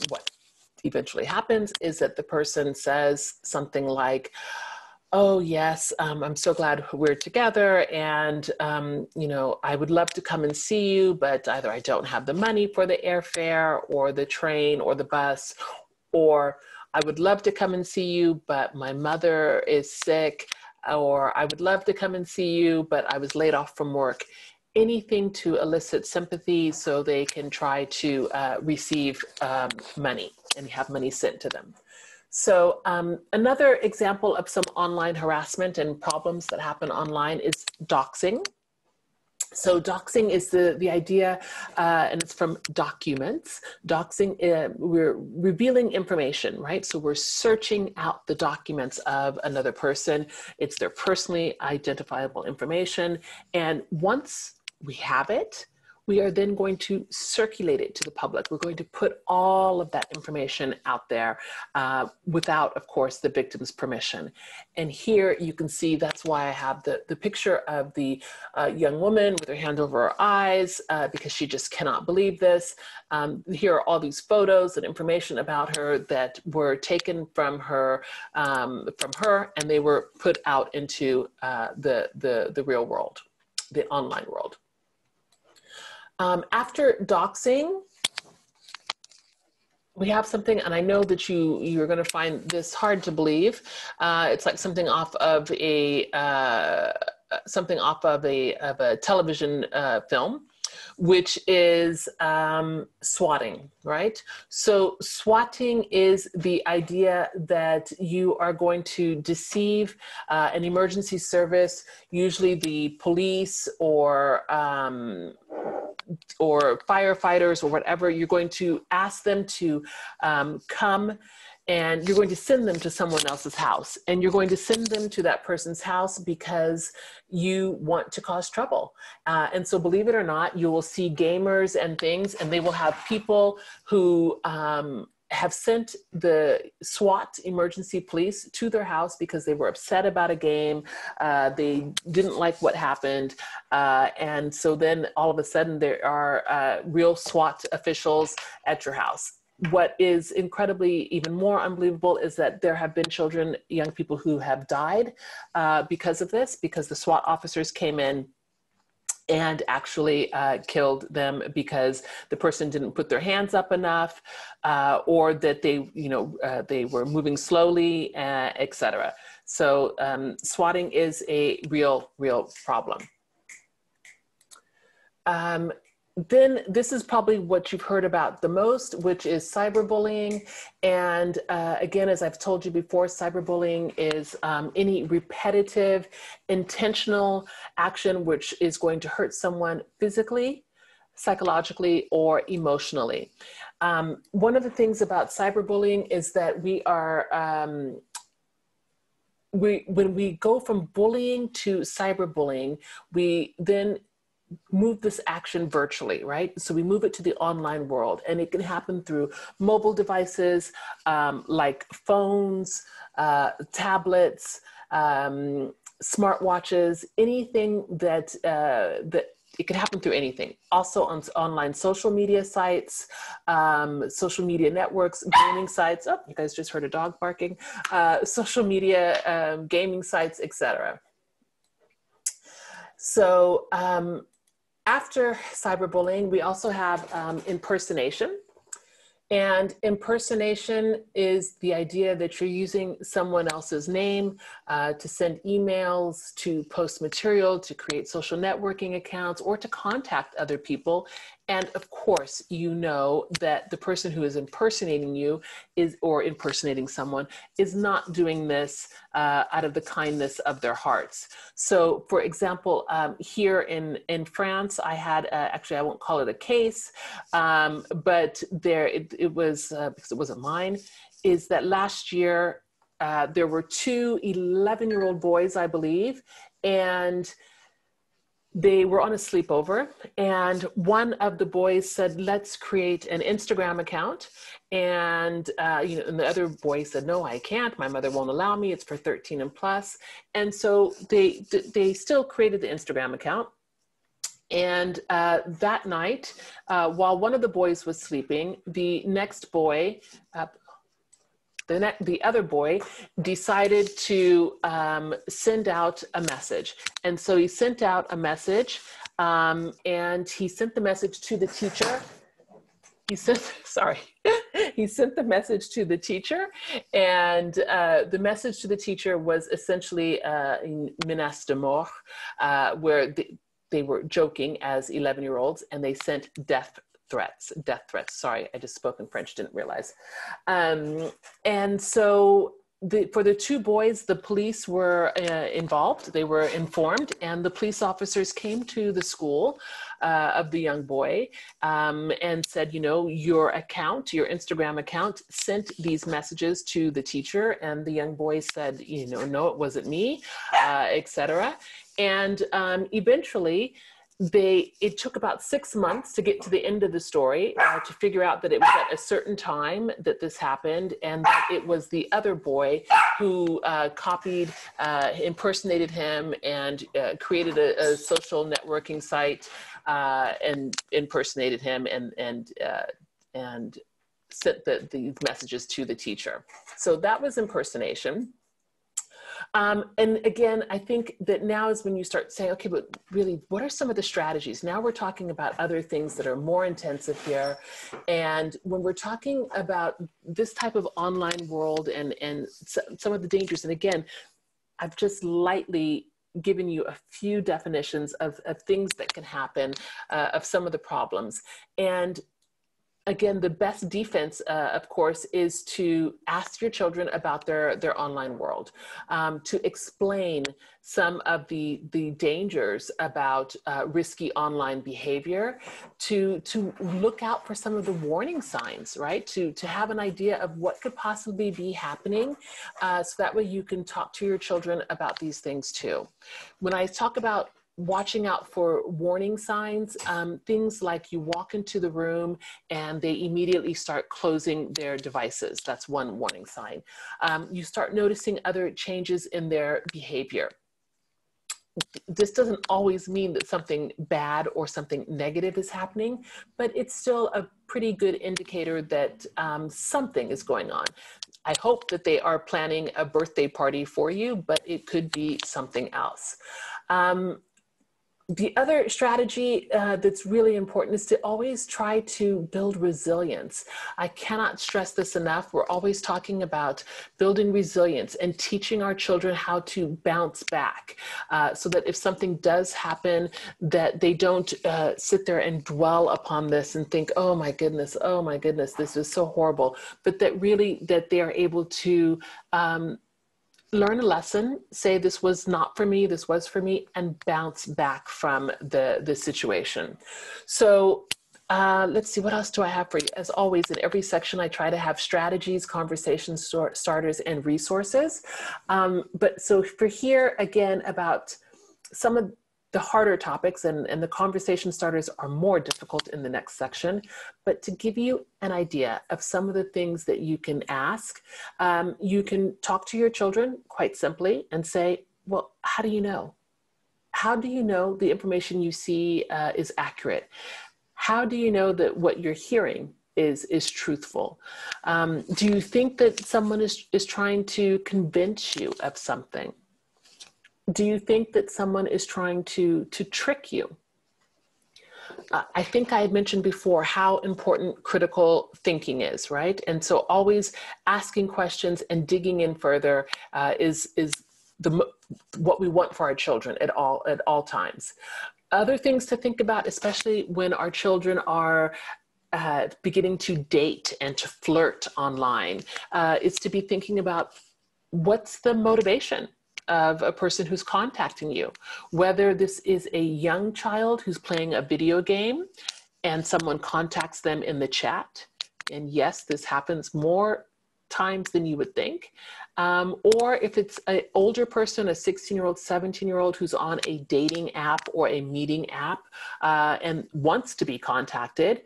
Speaker 2: what eventually happens is that the person says something like, "Oh yes, I'm so glad we're together, and I would love to come and see you, but either I don't have the money for the airfare or the train or the bus, or I would love to come and see you, but my mother is sick, or I would love to come and see you, but I was laid off from work." Anything to elicit sympathy so they can try to receive money and have money sent to them. So another example of some online harassment and problems that happen online is doxing. So doxing is the idea, and it's from documents. Doxing, we're revealing information, right? So we're searching out the documents of another person. It's their personally identifiable information. And once we have it, we are then going to circulate it to the public. We're going to put all of that information out there without, of course, the victim's permission. And here you can see that's why I have the picture of the young woman with her hand over her eyes because she just cannot believe this. Here are all these photos and information about her that were taken from her, and they were put out into the real world, the online world. After doxing, we have something, and I know that you're going to find this hard to believe. It's like something off of a television film, which is swatting, right? So swatting is the idea that you are going to deceive an emergency service, usually the police or firefighters or whatever. You're going to ask them to come, and you're going to send them to someone else's house. And you're going to send them to that person's house because you want to cause trouble. And so believe it or not, you will see gamers and things, and they will have people who have sent the SWAT emergency police to their house because they were upset about a game. They didn't like what happened. And so then all of a sudden there are real SWAT officials at your house. What is incredibly even more unbelievable is that there have been children, young people who have died because of this, because the SWAT officers came in and actually killed them because the person didn't put their hands up enough, or that they were moving slowly, etc. So swatting is a real problem. Then this is probably what you've heard about the most, which is cyberbullying. And again, as I've told you before, cyberbullying is any repetitive, intentional action which is going to hurt someone physically, psychologically or emotionally. One of the things about cyberbullying is that we are, when we go from bullying to cyberbullying, we then move this action virtually, right? So we move it to the online world, and it can happen through mobile devices like phones, tablets, smartwatches, anything that it can happen through anything. Also on online social media sites, social media networks, gaming sites. Oh, you guys just heard a dog barking. Social media, gaming sites, etc. So after cyberbullying, we also have impersonation. And impersonation is the idea that you're using someone else's name to send emails, to post material, to create social networking accounts, or to contact other people. And of course, you know that the person who is impersonating you or impersonating someone is not doing this out of the kindness of their hearts. So for example, here in France, I had, actually I won't call it a case, but it was, because it wasn't mine, is that last year there were two 11-year-old boys, I believe, and they were on a sleepover, and one of the boys said, let's create an Instagram account. And, and the other boy said, no, I can't. My mother won't allow me. It's for 13 and plus. And so they still created the Instagram account. And that night, while one of the boys was sleeping, the next boy, the other boy decided to send out a message. And so he sent out a message, and he sent the message to the teacher. He sent the message to the teacher, and the message to the teacher was essentially une menace de mort, where they were joking as 11-year-olds, and they sent death threats. Sorry, I just spoke in French, didn't realize. And so for the two boys, the police were involved. They were informed, and the police officers came to the school of the young boy and said, your Instagram account sent these messages to the teacher. And the young boy said, no, it wasn't me, etc. And eventually, it took about 6 months to get to the end of the story, to figure out that it was at a certain time that this happened, and that it was the other boy who impersonated him, and created a social networking site, and impersonated him, and sent these messages to the teacher. So that was impersonation. And again, I think that now is when you start saying, okay, but really, what are some of the strategies? Now we're talking about other things that are more intensive here. And when we're talking about this type of online world and some of the dangers, and again, I've just lightly given you a few definitions of things that can happen, of some of the problems. And again, the best defense, of course, is to ask your children about their online world, to explain some of the dangers about risky online behavior, to look out for some of the warning signs, right? To have an idea of what could possibly be happening, so that way you can talk to your children about these things too. When I talk about watching out for warning signs, things like you walk into the room and they immediately start closing their devices. That's one warning sign. You start noticing other changes in their behavior. This doesn't always mean that something bad or something negative is happening, but it's still a pretty good indicator that something is going on. I hope that they are planning a birthday party for you, but it could be something else. The other strategy that's really important is to always try to build resilience. I cannot stress this enough. We're always talking about building resilience and teaching our children how to bounce back, so that if something does happen, that they don't sit there and dwell upon this and think, oh my goodness, this is so horrible, but that really that they are able to learn a lesson, say this was not for me, this was for me, and bounce back from the situation. So let's see, what else do I have for you? As always, in every section, I try to have strategies, conversation starters, and resources. But so for here, again, about some of the harder topics, and the conversation starters are more difficult in the next section, but to give you an idea of some of the things that you can ask, you can talk to your children quite simply and say, well, how do you know? How do you know the information you see is accurate? How do you know that what you're hearing is truthful? Do you think that someone is trying to convince you of something? Do you think that someone is trying to trick you? I think I had mentioned before how important critical thinking is, right? And so always asking questions and digging in further is what we want for our children at all times. Other things to think about, especially when our children are beginning to date and to flirt online, is to be thinking about what's the motivation of a person who's contacting you, whether this is a young child who's playing a video game and someone contacts them in the chat. And yes, this happens more times than you would think. Or if it's an older person, a 16-year-old, 17-year-old who's on a dating app or a meeting app and wants to be contacted,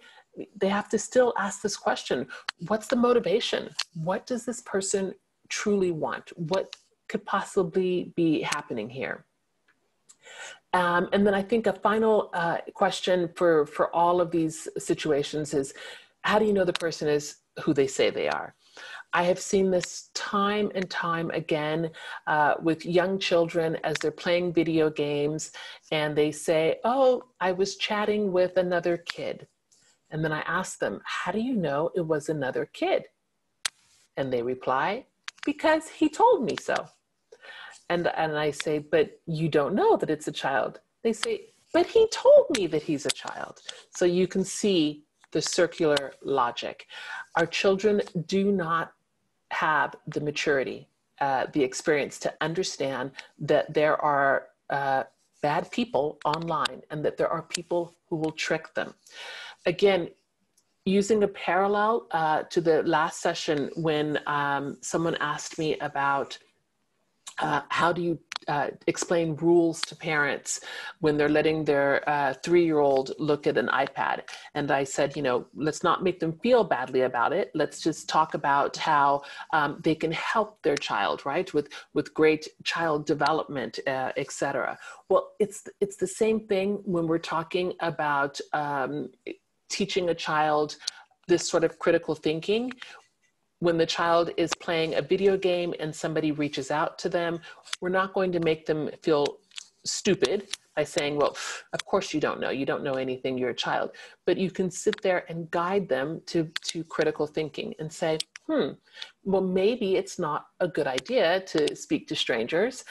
Speaker 2: they have to still ask this question: what's the motivation? What does this person truly want? What could possibly be happening here? And then I think a final question for all of these situations is, how do you know the person is who they say they are? I have seen this time and time again with young children as they're playing video games and they say, oh, I was chatting with another kid. And then I ask them, how do you know it was another kid? And they reply, because he told me so. And I say, but you don't know that it's a child. They say, but he told me that he's a child. So you can see the circular logic. Our children do not have the maturity, the experience to understand that there are bad people online and that there are people who will trick them. Again, using a parallel to the last session when someone asked me about how do you explain rules to parents when they're letting their 3-year-old look at an iPad. And I said, you know, let's not make them feel badly about it. Let's just talk about how they can help their child, right? With great child development, etc. Well, it's the same thing when we're talking about teaching a child this sort of critical thinking. When the child is playing a video game and somebody reaches out to them, we're not going to make them feel stupid by saying, well, of course you don't know anything, you're a child. But you can sit there and guide them to critical thinking and say, well, maybe it's not a good idea to speak to strangers.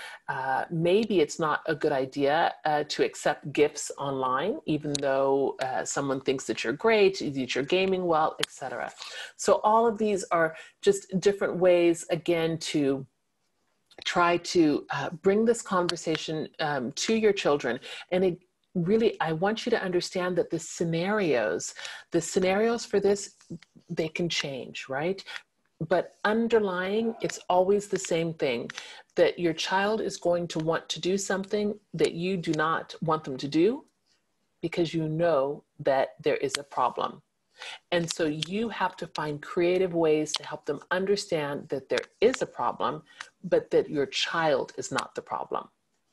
Speaker 2: Maybe it's not a good idea to accept gifts online, even though someone thinks that you're great, that you're gaming well, etc. So all of these are just different ways, again, to try to bring this conversation to your children. And really, I want you to understand that the scenarios for this, they can change, right? But underlying, it's always the same thing, that your child is going to want to do something that you do not want them to do because you know that there is a problem. And so you have to find creative ways to help them understand that there is a problem, but that your child is not the problem,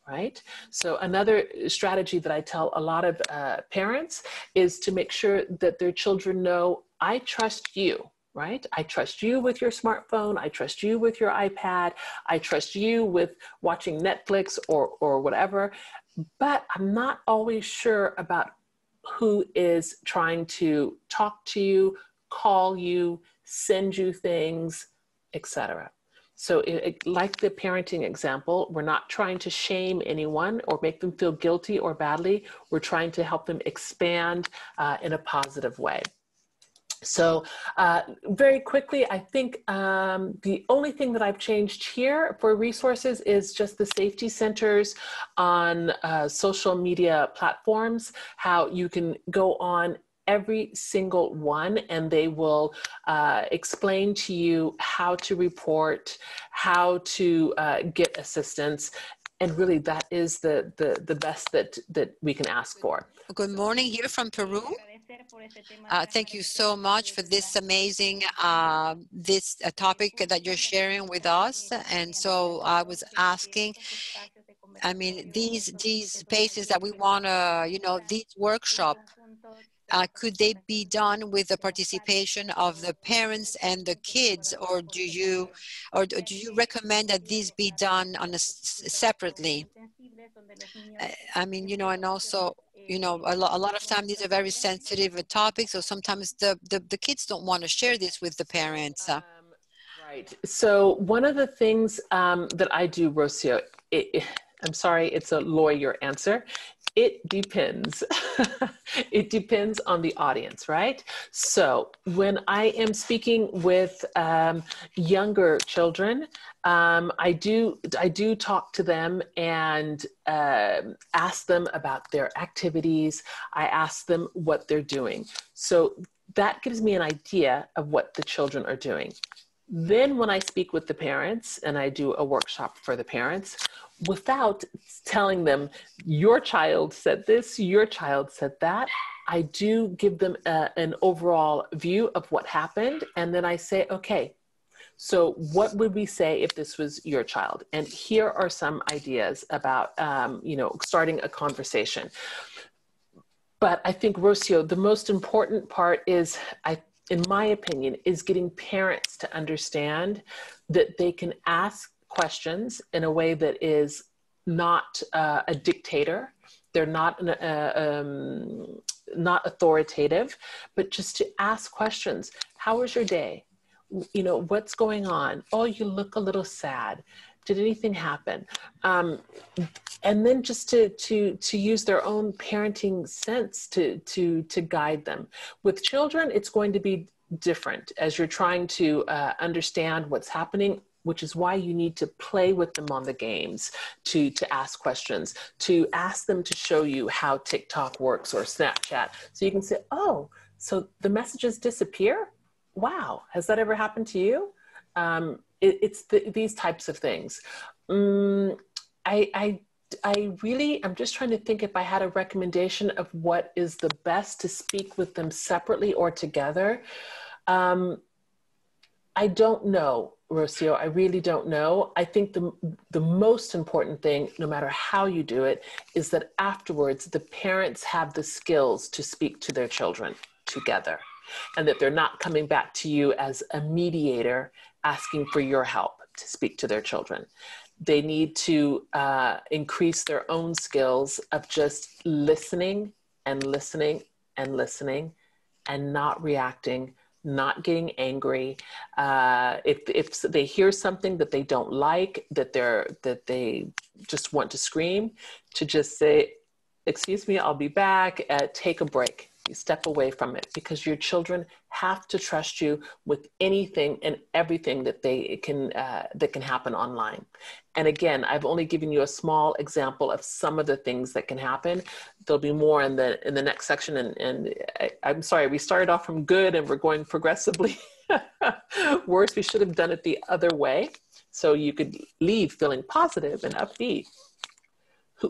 Speaker 2: right? So another strategy that I tell a lot of parents is to make sure that their children know, I trust you. Right? I trust you with your smartphone. I trust you with your iPad. I trust you with watching Netflix or whatever, but I'm not always sure about who is trying to talk to you, call you, send you things, etc. So like the parenting example, we're not trying to shame anyone or make them feel guilty or badly. We're trying to help them expand in a positive way. So very quickly, I think the only thing that I've changed here for resources is just the safety centers on social media platforms, how you can go on every single one and they will explain to you how to report, how to get assistance. And really that is the best that we can ask for.
Speaker 3: Good morning here from Peru. Thank you so much for this amazing topic that you're sharing with us. And so I was asking, I mean, these spaces that we want to, you know, these workshops, could they be done with the participation of the parents and the kids, or do you recommend that these be done on separately? I mean, you know, and also, you know, a lot of time these are very sensitive topics, so sometimes the kids don't want to share this with the parents.
Speaker 2: Right. So one of the things that I do, Rocio, I'm sorry, it's a lawyer answer. It depends. It depends on the audience, right? So when I am speaking with younger children, I do talk to them and ask them about their activities. I ask them what they're doing. So that gives me an idea of what the children are doing. Then when I speak with the parents and I do a workshop for the parents, without telling them, your child said this, your child said that, I do give them an overall view of what happened. And then I say, okay, so what would we say if this was your child? And here are some ideas about, you know, starting a conversation. But I think, Rocio, the most important part is, in my opinion, is getting parents to understand that they can ask questions in a way that is not a dictator. They're not not authoritative, but just to ask questions. How was your day? You know, what's going on? Oh, you look a little sad. Did anything happen? And then just to use their own parenting sense to guide them. With children, it's going to be different as you're trying to understand what's happening, which is why you need to play with them on the games, to ask questions, to ask them to show you how TikTok works or Snapchat. So you can say, oh, so the messages disappear? Wow, has that ever happened to you? It's these types of things. I'm just trying to think if I had a recommendation of what is the best to speak with them separately or together. I don't know, Rocio, I really don't know. I think the most important thing, no matter how you do it, is that afterwards the parents have the skills to speak to their children together, and that they're not coming back to you as a mediator asking for your help to speak to their children. They need to increase their own skills of just listening and listening and listening and not reacting, not getting angry. If they hear something that they don't like, that they just want to scream, to just say, excuse me, I'll be back, take a break. You step away from it, because your children have to trust you with anything and everything that can happen online. And again, I've only given you a small example of some of the things that can happen. There'll be more in the next section. And I'm sorry, we started off from good and we're going progressively worse. We should have done it the other way, so you could leave feeling positive and upbeat.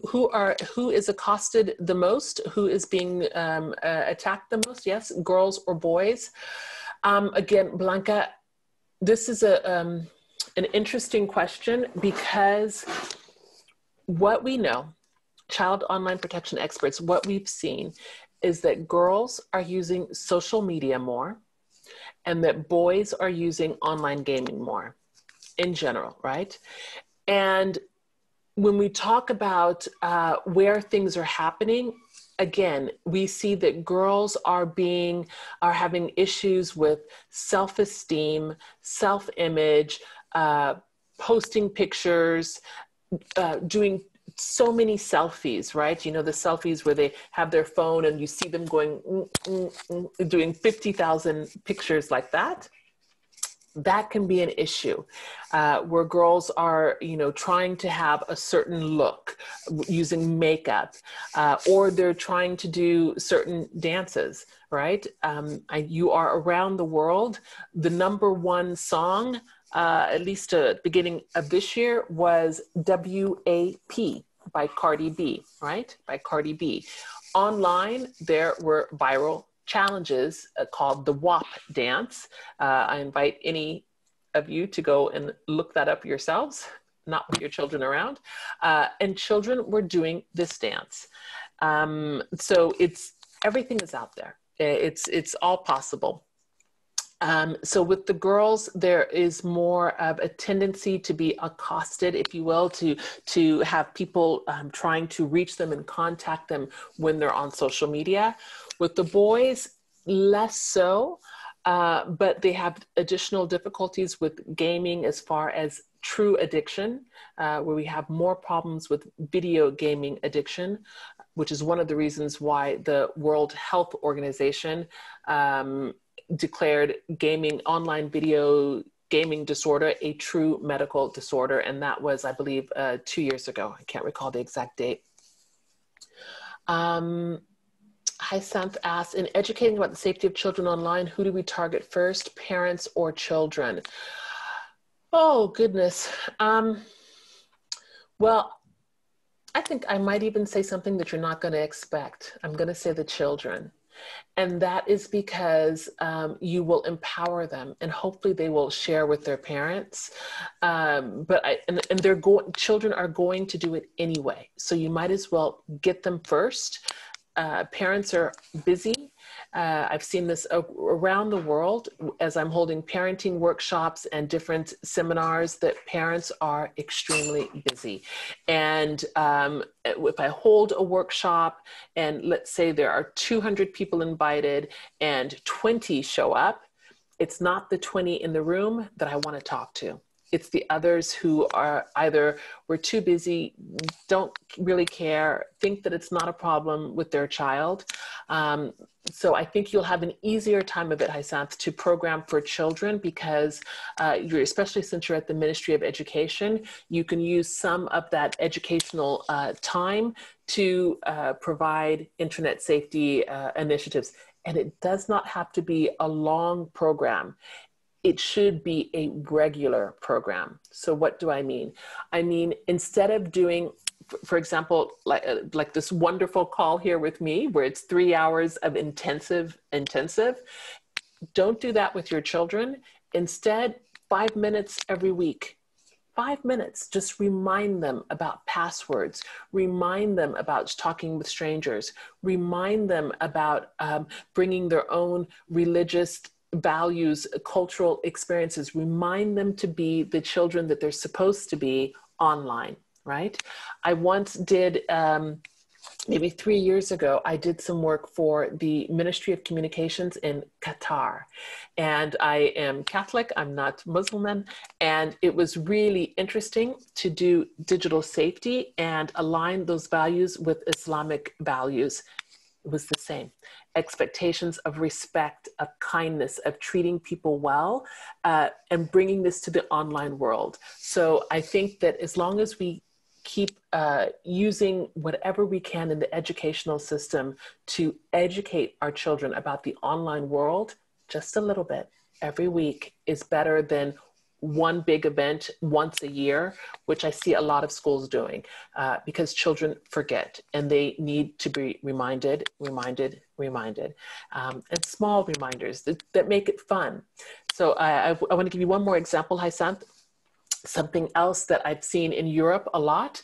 Speaker 2: Who is accosted the most? Who is being attacked the most? Yes, girls or boys? Again, Blanca, this is an interesting question, because what we know, child online protection experts, what we've seen is that girls are using social media more, and that boys are using online gaming more in general, right? And when we talk about where things are happening, again, we see that girls are having issues with self-esteem, self-image, posting pictures, doing so many selfies, right? You know, the selfies where they have their phone and you see them going, doing 50,000 pictures like that. That can be an issue where girls are, you know, trying to have a certain look using makeup, or they're trying to do certain dances, right? You are around the world. The #1 song, at least at the beginning of this year, was WAP by Cardi B, right? By Cardi B. Online, there were viral challenges called the WAP dance. I invite any of you to go and look that up yourselves, not with your children around. And children were doing this dance. So everything is out there. It's all possible. So with the girls, there is more of a tendency to be accosted, if you will, to have people trying to reach them and contact them when they're on social media. With the boys, less so, but they have additional difficulties with gaming as far as true addiction, where we have more problems with video gaming addiction, which is one of the reasons why the World Health Organization declared online video gaming disorder a true medical disorder. And that was, I believe, 2 years ago. I can't recall the exact date. Hysanth asks, in educating about the safety of children online, who do we target first, parents or children? Oh, goodness. Well, I think I might even say something that you're not going to expect. I'm going to say the children. And that is because you will empower them, and hopefully they will share with their parents. Children are going to do it anyway. So you might as well get them first. Parents are busy. I've seen this around the world as I'm holding parenting workshops and different seminars, that parents are extremely busy. And if I hold a workshop and let's say there are 200 people invited and 20 show up, it's not the 20 in the room that I want to talk to. It's the others who are either were too busy, don't really care, think that it's not a problem with their child. So I think you'll have an easier time of it, Hysanth, to program for children, because especially since you're at the Ministry of Education, you can use some of that educational time to provide internet safety initiatives. And it does not have to be a long program. It should be a regular program. So what do I mean? I mean, instead of doing, for example, like this wonderful call here with me, where it's 3 hours of intensive, don't do that with your children. Instead, 5 minutes every week. 5 minutes, just remind them about passwords, remind them about talking with strangers, remind them about bringing their own religious values, cultural experiences, remind them to be the children that they're supposed to be online, right? I once did, maybe 3 years ago, I did some work for the Ministry of Communications in Qatar. And I am Catholic, I'm not Muslim, and it was really interesting to do digital safety and align those values with Islamic values. It was the same. Expectations of respect, of kindness, of treating people well, and bringing this to the online world. So I think that as long as we keep using whatever we can in the educational system to educate our children about the online world, just a little bit every week is better than one big event once a year, which I see a lot of schools doing, because children forget and they need to be reminded, and small reminders that make it fun. So I want to give you one more example, Hysanth. Something else that I've seen in Europe a lot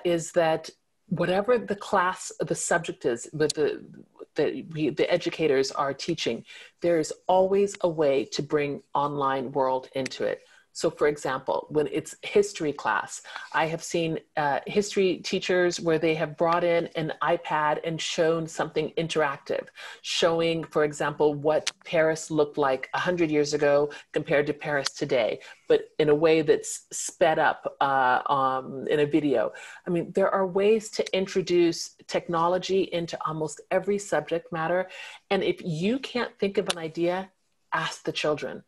Speaker 2: is that whatever the class, the subject is, the educators are teaching, there is always a way to bring online world into it. So for example, when it's history class, I have seen history teachers where they have brought in an iPad and shown something interactive, showing, for example, what Paris looked like 100 years ago compared to Paris today, but in a way that's sped up in a video. I mean, there are ways to introduce technology into almost every subject matter. And if you can't think of an idea, ask the children.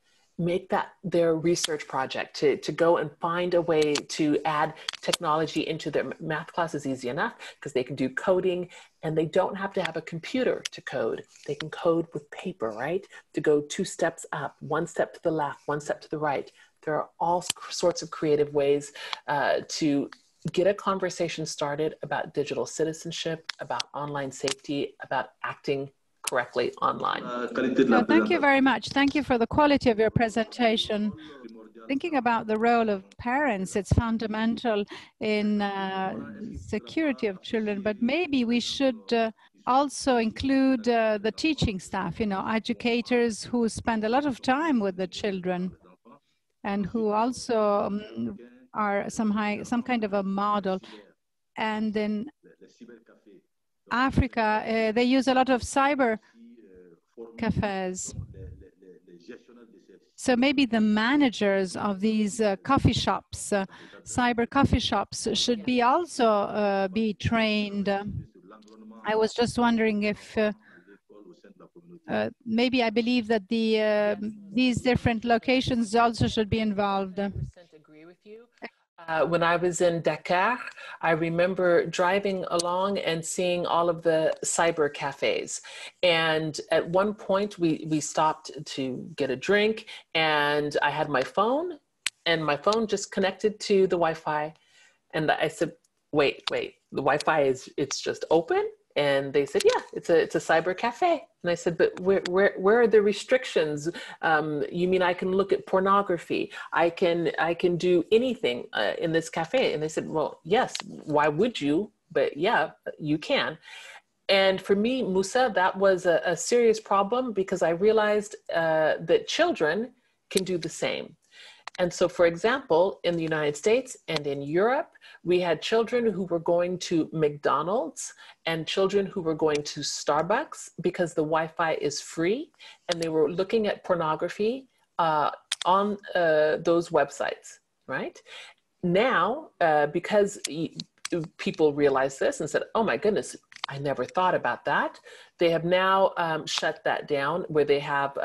Speaker 2: Make that their research project to go and find a way to add technology into their math class. Is easy enough because they can do coding and they don't have to have a computer to code. They can code with paper, right? To go 2 steps up, 1 step to the left, 1 step to the right. There are all sorts of creative ways to get a conversation started about digital citizenship, about online safety, about acting correctly online.
Speaker 4: No, thank you very much. Thank you for the quality of your presentation. Thinking about the role of parents, it's fundamental in security of children, but maybe we should also include the teaching staff, you know, educators who spend a lot of time with the children and who also are some kind of a model. And in Africa, they use a lot of cyber cafes. So maybe the managers of these coffee shops, cyber coffee shops, should be also be trained. I was just wondering if maybe I believe that these different locations also should be involved.
Speaker 2: I 100% agree with you. When I was in Dakar, I remember driving along and seeing all of the cyber cafes. And at one point we stopped to get a drink and I had my phone and my phone just connected to the Wi-Fi. And I said, wait, the Wi-Fi it's just open? And they said, yeah, it's a cyber cafe. And I said, but where are the restrictions? You mean I can look at pornography? I can do anything in this cafe? And they said, well, yes, why would you? But yeah, you can. And for me, Musa, that was a serious problem because I realized that children can do the same. And so, for example, in the United States and in Europe, we had children who were going to McDonald's and children who were going to Starbucks because the Wi-Fi is free, and they were looking at pornography on those websites, right? Now, because people realized this and said, oh my goodness, I never thought about that. They have now shut that down where they have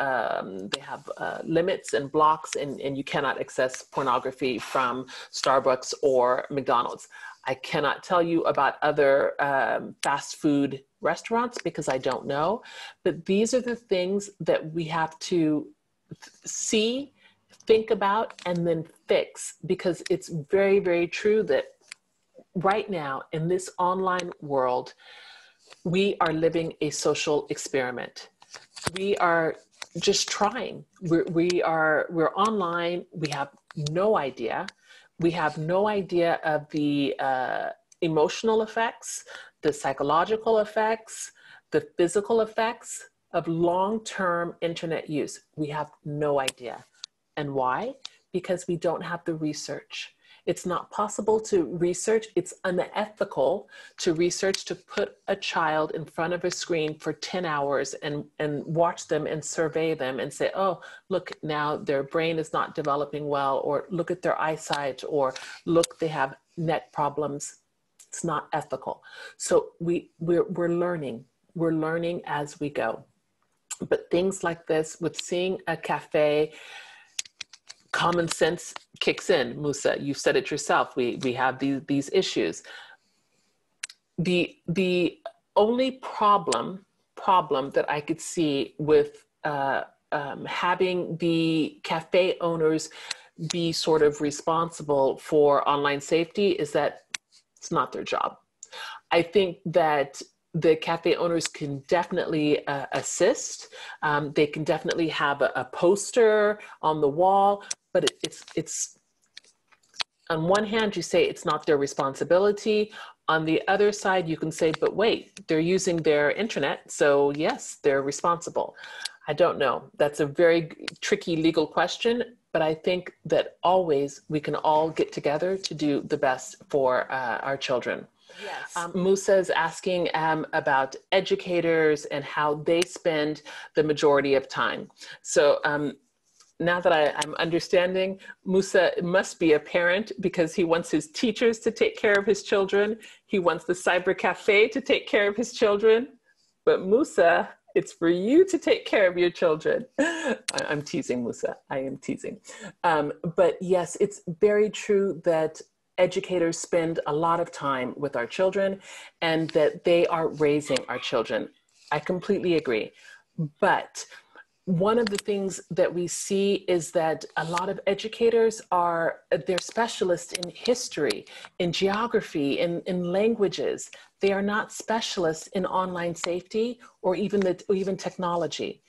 Speaker 2: limits and blocks and you cannot access pornography from Starbucks or McDonald's. I cannot tell you about other fast food restaurants because I don't know, but these are the things that we have to see, think about, and then fix, because it's very, very true that right now in this online world, we are living a social experiment. We are just trying. We're online. We have no idea. We have no idea of the emotional effects, the psychological effects, the physical effects of long-term internet use. We have no idea. And why? Because we don't have the research. It's not possible to research. It's unethical to research, to put a child in front of a screen for 10 hours and watch them and survey them and say, oh, look, now their brain is not developing well, or look at their eyesight, or look, they have neck problems. It's not ethical. So we're learning. We're learning as we go. But things like this, with seeing a cafe, common sense kicks in. Musa, you said it yourself. We have these issues. The only problem that I could see with having the cafe owners be sort of responsible for online safety is that it's not their job. I think that the cafe owners can definitely assist. They can definitely have a poster on the wall, but it's on one hand, you say it's not their responsibility. On the other side, you can say, but wait, they're using their internet, so yes, they're responsible. I don't know. That's a very tricky legal question. but I think that always we can all get together to do the best for our children. Yes. Musa is asking about educators and how they spend the majority of time. So now that I'm understanding, Musa must be a parent because he wants his teachers to take care of his children. He wants the cyber cafe to take care of his children. But Musa, it's for you to take care of your children. I'm teasing, Musa. I am teasing. But yes, it's very true that educators spend a lot of time with our children and that they are raising our children. I completely agree. But one of the things that we see is that a lot of educators they're specialists in history, in geography, in languages. They are not specialists in online safety or even technology.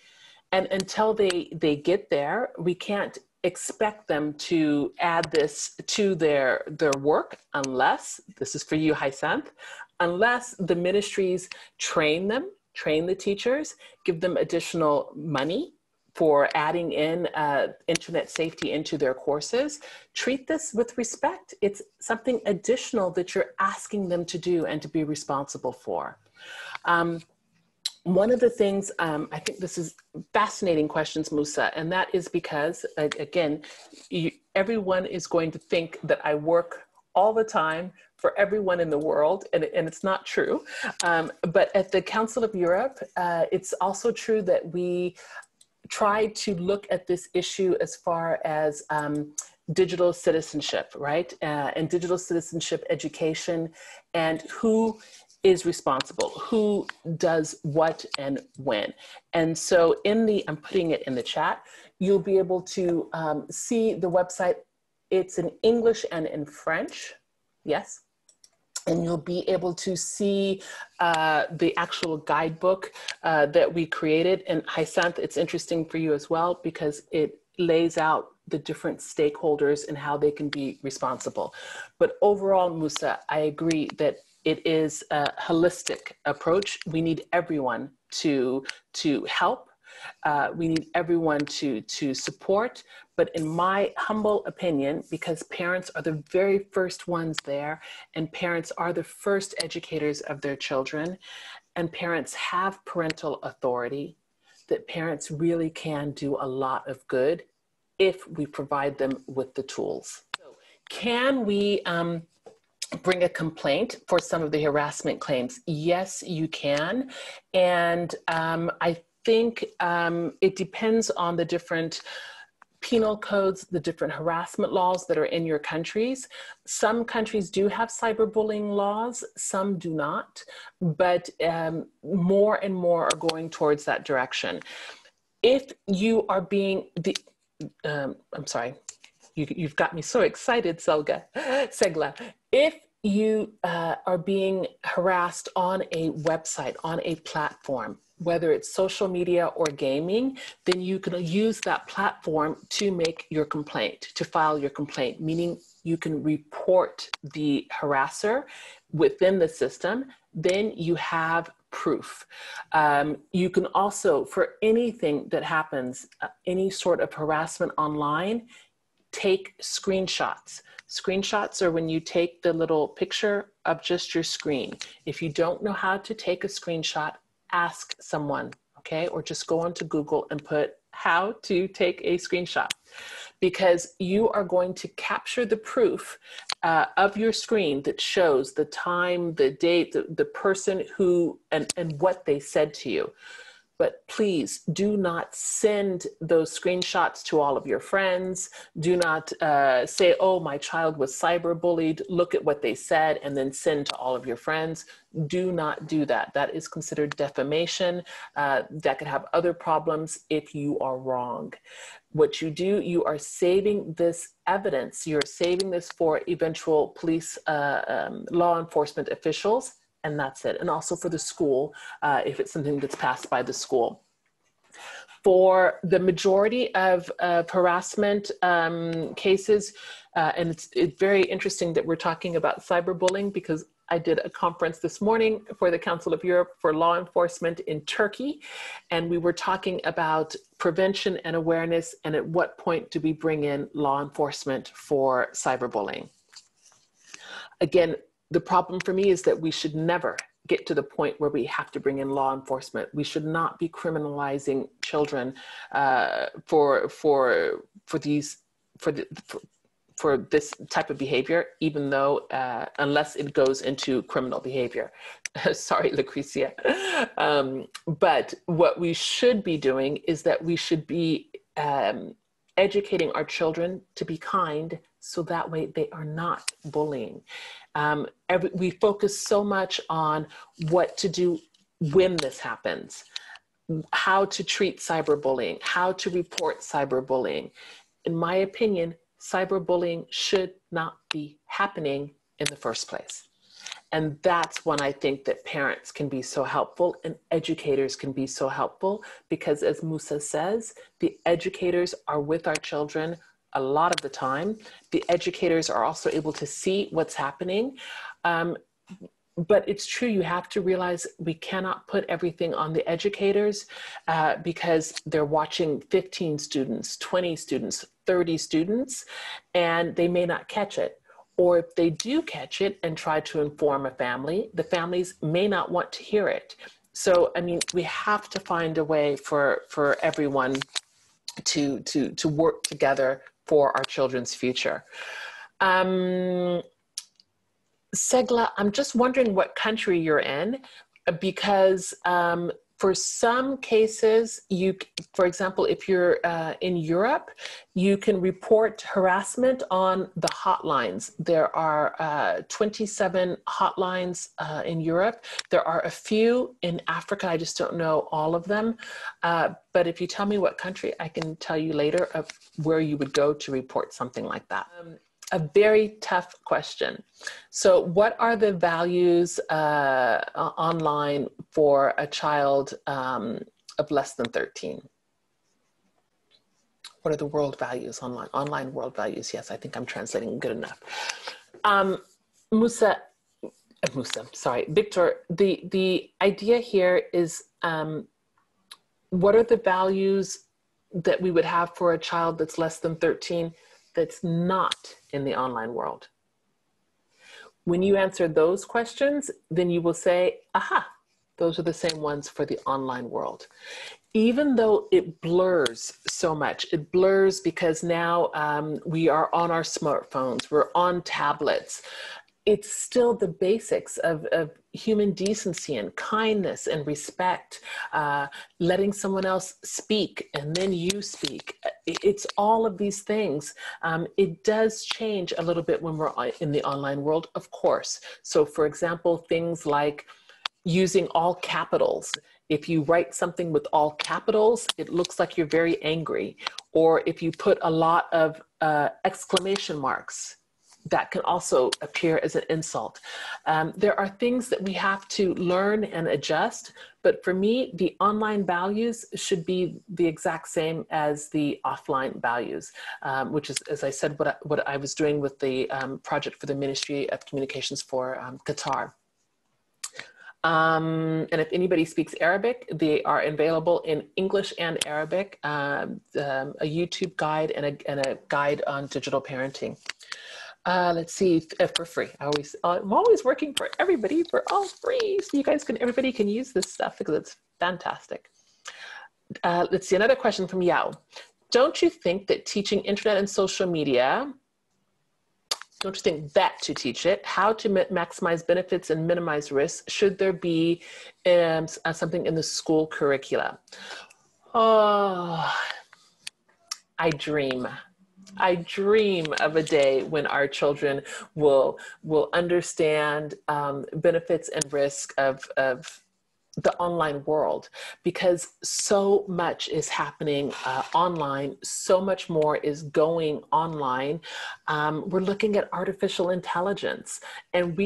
Speaker 2: And until they get there, we can't expect them to add this to their work unless, this is for you, Hyacinth, unless the ministries train the teachers, give them additional money for adding in internet safety into their courses. Treat this with respect. It's something additional that you're asking them to do and to be responsible for. One of the things, I think this is fascinating questions, Musa, and that is because, again, everyone is going to think that I work all the time for everyone in the world, and it's not true. But at the Council of Europe, it's also true that we try to look at this issue as far as digital citizenship, right? And digital citizenship education, and who is responsible, who does what and when. And so I'm putting it in the chat, you'll be able to see the website. It's in English and in French, yes. And you'll be able to see the actual guidebook that we created. And Hyacinth, it's interesting for you as well because it lays out the different stakeholders and how they can be responsible. But overall, Musa, I agree that it is a holistic approach. We need everyone to help. We need everyone to support. But in my humble opinion, because parents are the very first ones there, and parents are the first educators of their children, and parents have parental authority, that parents really can do a lot of good if we provide them with the tools. So can we bring a complaint for some of the harassment claims? Yes, you can. And I think it depends on the different penal codes, the different harassment laws that are in your countries. Some countries do have cyberbullying laws, some do not, but more and more are going towards that direction. If you are being I'm sorry, you've got me so excited, Segla. If you are being harassed on a website, on a platform, whether it's social media or gaming, then you can use that platform to make your complaint, to file your complaint, meaning you can report the harasser within the system. Then you have proof. You can also, for anything that happens, any sort of harassment online, take screenshots. Screenshots are when you take the little picture of just your screen. If you don't know how to take a screenshot, ask someone, okay? Or just go onto Google and put how to take a screenshot, because you are going to capture the proof of your screen that shows the time, the date, the person who, and what they said to you. But please do not send those screenshots to all of your friends. Do not say, oh, my child was cyberbullied, look at what they said, and then send to all of your friends. Do not do that. That is considered defamation. That could have other problems if you are wrong. What you do, you are saving this evidence. You're saving this for eventual police, law enforcement officials, and that's it. And also for the school, if it's something that's passed by the school. For the majority of harassment cases, and it's very interesting that we're talking about cyberbullying, because I did a conference this morning for the Council of Europe for law enforcement in Turkey, and we were talking about prevention and awareness, and at what point do we bring in law enforcement for cyberbullying. Again, the problem for me is that we should never get to the point where we have to bring in law enforcement. We should not be criminalizing children for this type of behavior, even though unless it goes into criminal behavior. Sorry, Lucrecia. But what we should be doing is that we should be educating our children to be kind, so that way they are not bullying. We focus so much on what to do when this happens, how to treat cyberbullying, how to report cyberbullying. In my opinion, cyberbullying should not be happening in the first place. And that's when I think that parents can be so helpful and educators can be so helpful, because as Musa says, the educators are with our children a lot of the time. The educators are also able to see what's happening. But it's true, you have to realize we cannot put everything on the educators because they're watching 15 students, 20 students, 30 students, and they may not catch it. Or if they do catch it and try to inform a family, the families may not want to hear it. So, I mean, we have to find a way for everyone to work together for our children's future. Segla, I'm just wondering what country you're in, because for some cases, for example, if you're in Europe, you can report harassment on the hotlines. There are 27 hotlines in Europe. There are a few in Africa. I just don't know all of them. But if you tell me what country, I can tell you later of where you would go to report something like that. A very tough question. So what are the values online for a child of less than 13? What are the world values online? Online world values. Yes, I think I'm translating good enough. Victor, the idea here is what are the values that we would have for a child that's less than 13 that's not in the online world? When you answer those questions, then you will say, aha, those are the same ones for the online world. Even though it blurs so much, it blurs because now we are on our smartphones, we're on tablets. It's still the basics of human decency and kindness and respect, letting someone else speak and then you speak. It's all of these things. It does change a little bit when we're in the online world, of course. So for example, things like using all capitals. If you write something with all capitals, it looks like you're very angry. Or if you put a lot of exclamation marks, that can also appear as an insult. There are things that we have to learn and adjust, but for me, the online values should be the exact same as the offline values, which is, as I said, what I was doing with the project for the Ministry of Communications for Qatar. And if anybody speaks Arabic, they are available in English and Arabic, a YouTube guide and a guide on digital parenting. Let's see, for free. I'm always working for everybody for all free. So you guys everybody can use this stuff because it's fantastic. Let's see, another question from Yao. Don't you think that teaching internet and social media, don't you think that to teach it, how to maximize benefits and minimize risks, should there be something in the school curricula? Oh, I dream of a day when our children will understand benefits and risk of the online world, because so much is happening online, so much more is going online. We're looking at artificial intelligence, and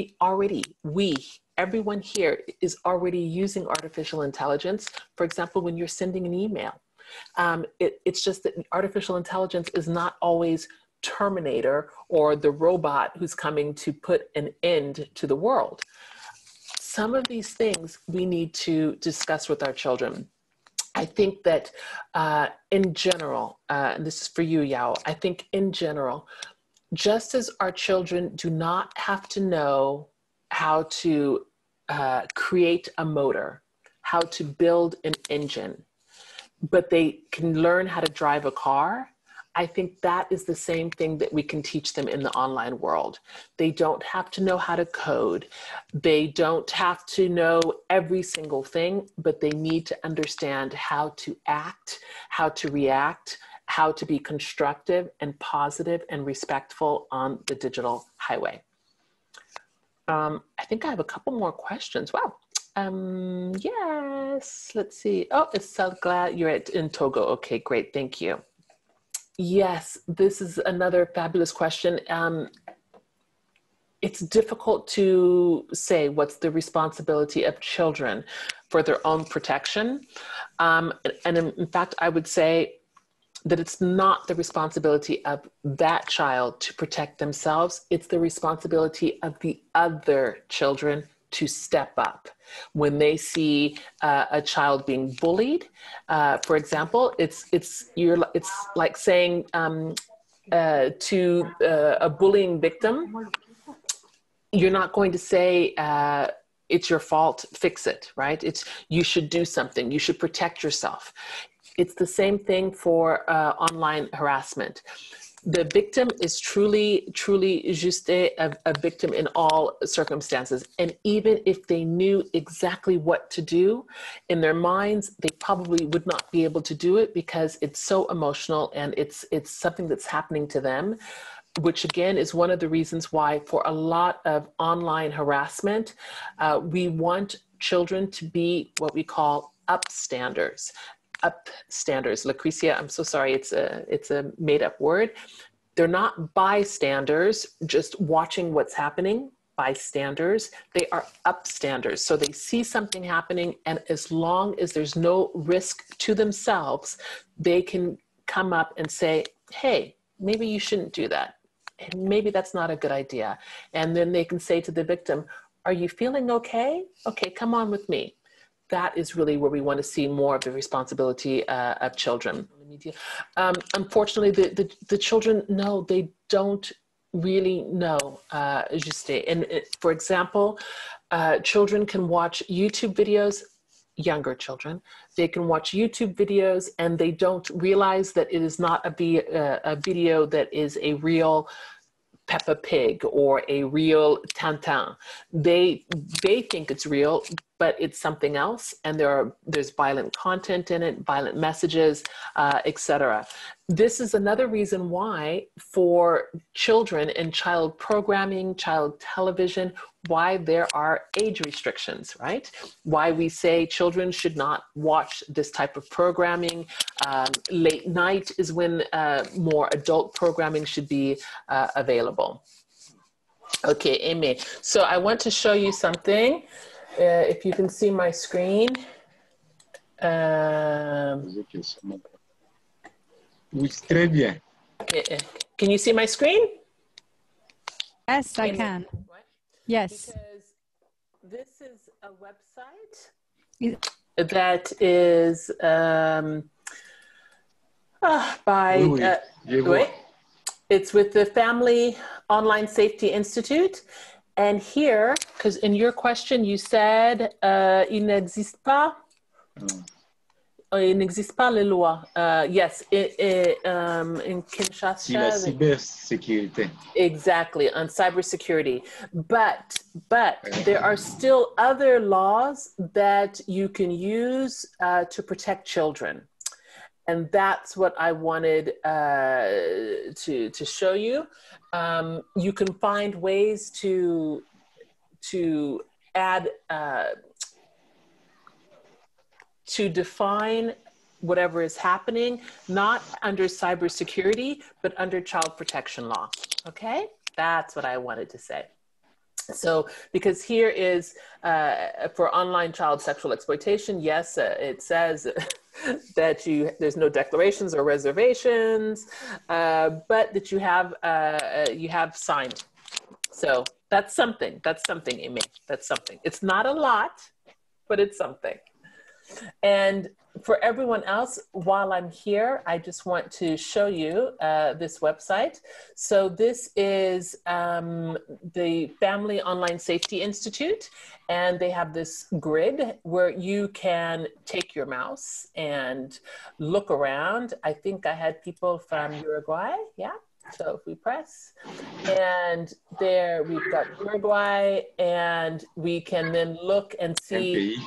Speaker 2: everyone here is already using artificial intelligence. For example, when you're sending an email, it's just that artificial intelligence is not always Terminator or the robot who's coming to put an end to the world. Some of these things we need to discuss with our children. I think that in general, and this is for you, Yao, I think in general, just as our children do not have to know how to create a motor, how to build an engine, but they can learn how to drive a car, I think that is the same thing that we can teach them in the online world. They don't have to know how to code. They don't have to know every single thing, but they need to understand how to act, how to react, how to be constructive and positive and respectful on the digital highway. I think I have a couple more questions. Wow. Yes, let's see. Oh, it's so glad you're in Togo. Okay, great. Thank you. Yes, this is another fabulous question. It's difficult to say what's the responsibility of children for their own protection. And in fact, I would say that it's not the responsibility of that child to protect themselves. It's the responsibility of the other children to step up. When they see a child being bullied, for example, it's like saying to a bullying victim, you're not going to say, it's your fault, fix it, right? It's, you should do something, you should protect yourself. It's the same thing for online harassment. The victim is truly juste a victim in all circumstances. And even if they knew exactly what to do in their minds, they probably would not be able to do it because it's so emotional and it's something that's happening to them, which again is one of the reasons why for a lot of online harassment, we want children to be what we call upstanders. Upstanders. Lucrecia, I'm so sorry, it's a made-up word. They're not bystanders, just watching what's happening, bystanders. They are upstanders. So they see something happening, and as long as there's no risk to themselves, they can come up and say, hey, maybe you shouldn't do that. And maybe that's not a good idea. And then they can say to the victim, are you feeling okay? Okay, come on with me. That is really where we want to see more of the responsibility of children. Unfortunately, the children, no, they don't really know juste. And for example, children can watch YouTube videos, younger children, they can watch YouTube videos and they don't realize that it is not a video that is a real Peppa Pig or a real Tintin. They think it's real, but it's something else, and there's violent content in it, violent messages, etc. This is another reason why for children and child programming, child television, why there are age restrictions, right? Why we say children should not watch this type of programming. Late night is when more adult programming should be available. Okay, Amy. So I want to show you something. If you can see my screen.
Speaker 5: Oui, très bien.
Speaker 2: Can you see my screen?
Speaker 4: Yes, I can. Yes.
Speaker 2: Because this is a website that is by it's with the Family Online Safety Institute. And here, because in your question you said il n'existe pas les lois. Yes, in Kinshasa.
Speaker 5: La cybersécurité.
Speaker 2: Exactly, on cybersecurity. But there are still other laws that you can use to protect children. And that's what I wanted to show you. You can find ways to add, to define whatever is happening, not under cybersecurity, but under child protection law, okay? That's what I wanted to say. So, because here is, for online child sexual exploitation, yes, it says that there's no declarations or reservations, but that you have signed. So that's something, Amy, that's something. It's not a lot, but it's something. And for everyone else, while I'm here, I just want to show you this website. So this is the Family Online Safety Institute, and they have this grid where you can take your mouse and look around. I think I had people from Uruguay, yeah? So if we press, and there we've got Uruguay, and we can then look and see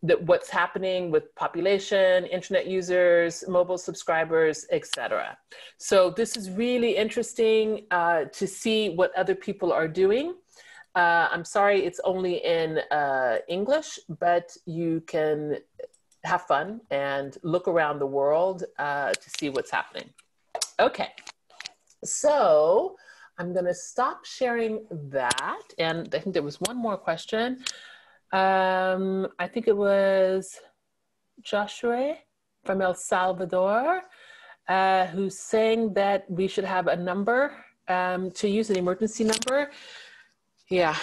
Speaker 2: what's happening with population, internet users, mobile subscribers, etc. So this is really interesting to see what other people are doing. I'm sorry, it's only in English, but you can have fun and look around the world to see what's happening. Okay, so I'm gonna stop sharing that. And I think there was one more question. I think it was Joshua from El Salvador who's saying that we should have a number to use, an emergency number. Yeah,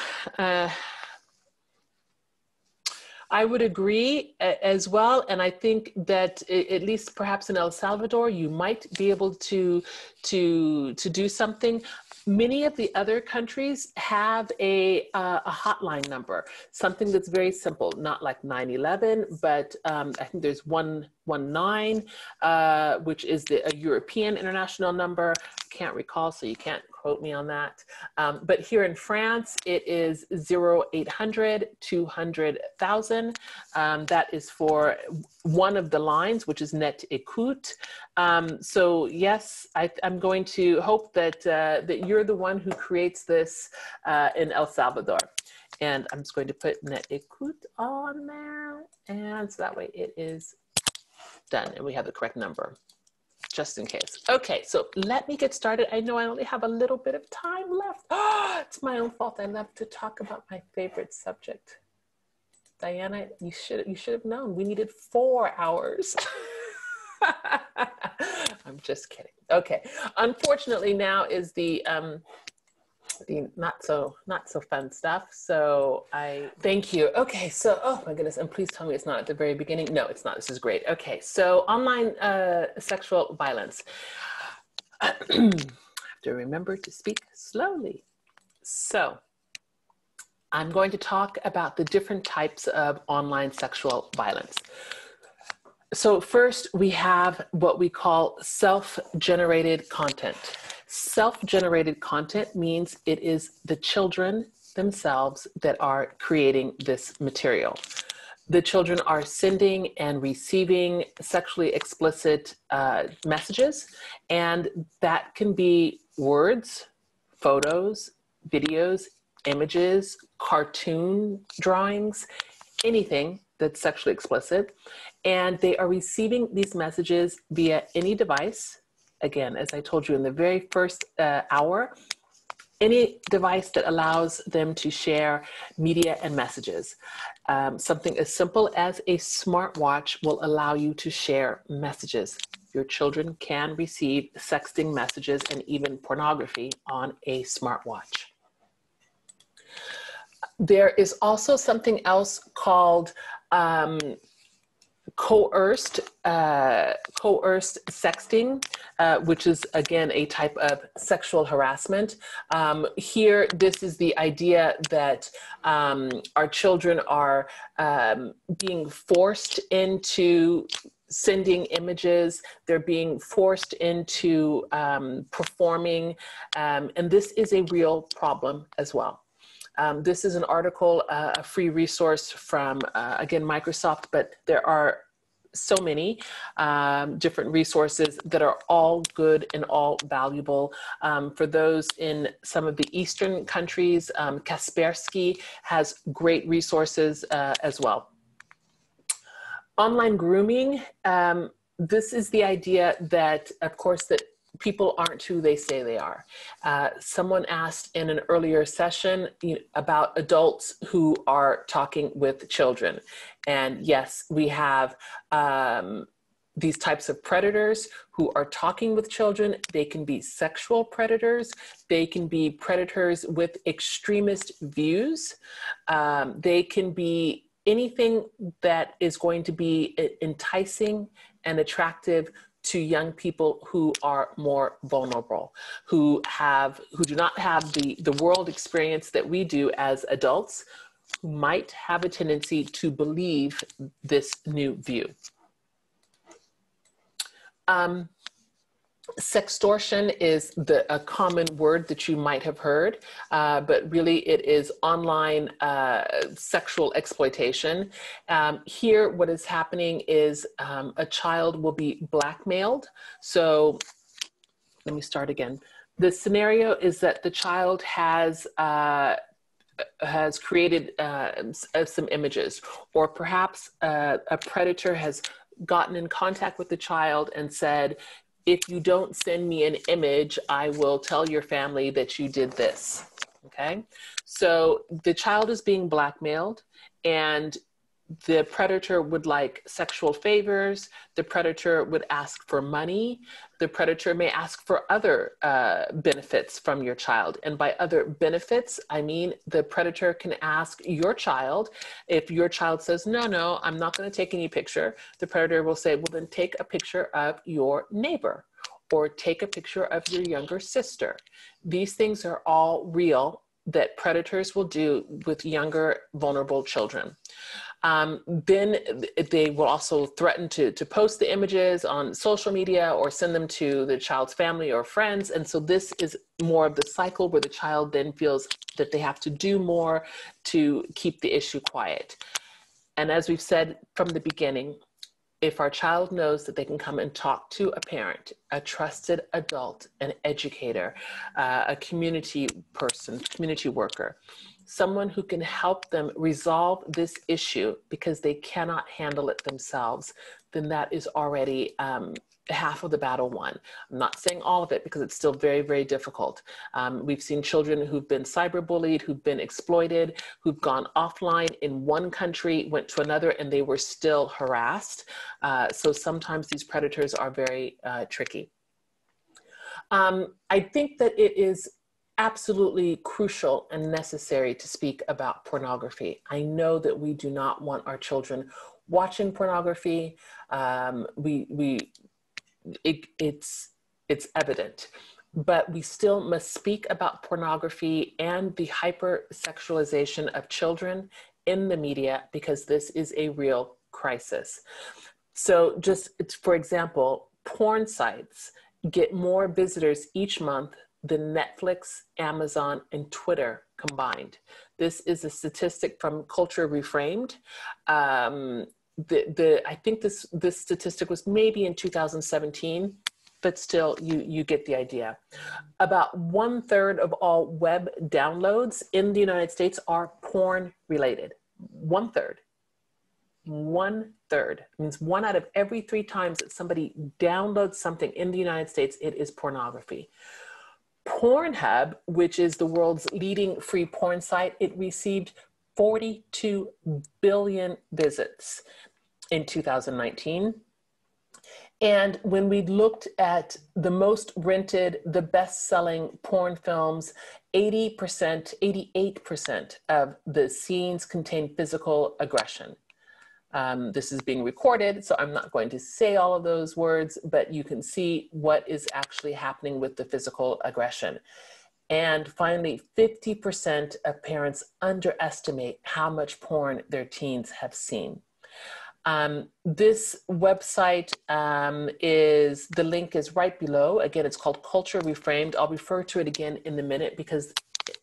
Speaker 2: I would agree as well. And I think that at least perhaps in El Salvador, you might be able to do something. Many of the other countries have a hotline number, something that's very simple, not like 911, but I think there's 119, which is a European international number. Can't recall, so you can't quote me on that. But here in France, it is 0800 200,000. That is for one of the lines, which is Net Ecoute. So yes, I'm going to hope that that you're the one who creates this in El Salvador. And I'm just going to put Net Ecoute on there, and so that way it is done, and we have the correct number, just in case. Okay, so let me get started. I know I only have a little bit of time left. Oh, it's my own fault. I love to talk about my favorite subject. Diana, you should have known. We needed 4 hours. I'm just kidding. Okay, unfortunately now is the not so fun stuff. So I thank you. Okay, so oh my goodness, and please tell me it's not at the very beginning. No, it's not. This is great. Okay, so online sexual violence. I have to remember to speak slowly. So I'm going to talk about the different types of online sexual violence. So first, we have what we call self-generated content. Self-generated content means it is the children themselves that are creating this material. The children are sending and receiving sexually explicit messages, and that can be words, photos, videos, images, cartoon drawings, anything that's sexually explicit. And they are receiving these messages via any device. Again, as I told you in the very first hour, any device that allows them to share media and messages. Something as simple as a smartwatch will allow you to share messages. Your children can receive sexting messages and even pornography on a smartwatch. There is also something else called coerced sexting, which is again a type of sexual harassment. Here, this is the idea that our children are being forced into sending images, they're being forced into performing, and this is a real problem as well. This is an article, a free resource from, again, Microsoft, but there are so many different resources that are all good and all valuable. For those in some of the Eastern countries, Kaspersky has great resources as well. Online grooming, this is the idea that, of course, that people aren't who they say they are. Someone asked in an earlier session about adults who are talking with children. And yes, we have these types of predators who are talking with children. They can be sexual predators. They can be predators with extremist views. They can be anything that is going to be enticing and attractive to young people who are more vulnerable, who do not have the world experience that we do as adults, who might have a tendency to believe this new view. Sextortion is a common word that you might have heard, but really it is online sexual exploitation. Here, what is happening is a child will be blackmailed. So let me start again. The scenario is that the child has created some images, or perhaps a predator has gotten in contact with the child and said, if you don't send me an image, I will tell your family that you did this, okay? So the child is being blackmailed, and the predator would like sexual favors. The predator would ask for money. The predator may ask for other benefits from your child. And by other benefits, I mean the predator can ask your child, if your child says, no, I'm not going to take any picture, the predator will say, well, then take a picture of your neighbor, or take a picture of your younger sister. These things are all real that predators will do with younger, vulnerable children. Then they will also threaten to post the images on social media or send them to the child's family or friends. And so this is more of the cycle where the child then feels that they have to do more to keep the issue quiet. And as we've said from the beginning, if our child knows that they can come and talk to a parent, a trusted adult, an educator, a community person, community worker, someone who can help them resolve this issue because they cannot handle it themselves, then that is already half of the battle won. I'm not saying all of it because it's still very, very difficult. We've seen children who've been cyberbullied, who've been exploited, who've gone offline in one country, went to another, and they were still harassed. So sometimes these predators are very tricky. I think that it is absolutely crucial and necessary to speak about pornography. I know that we do not want our children watching pornography. It's evident, but we still must speak about pornography and the hypersexualization of children in the media, because this is a real crisis. So just for example, porn sites get more visitors each month than Netflix, Amazon, and Twitter combined. This is a statistic from Culture Reframed. I think this statistic was maybe in 2017, but still you get the idea. About 1/3 of all web downloads in the United States are porn related. 1/3. 1/3 means 1 out of every 3 times that somebody downloads something in the United States, it is pornography. Pornhub, which is the world's leading free porn site, it received 42 billion visits in 2019. And when we looked at the most rented, the best-selling porn films, 80%, 88% of the scenes contain physical aggression. This is being recorded, so I'm not going to say all of those words, but you can see what is actually happening with the physical aggression. And finally, 50% of parents underestimate how much porn their teens have seen. This website the link is right below. Again, it's called Culture Reframed. I'll refer to it again in a minute, because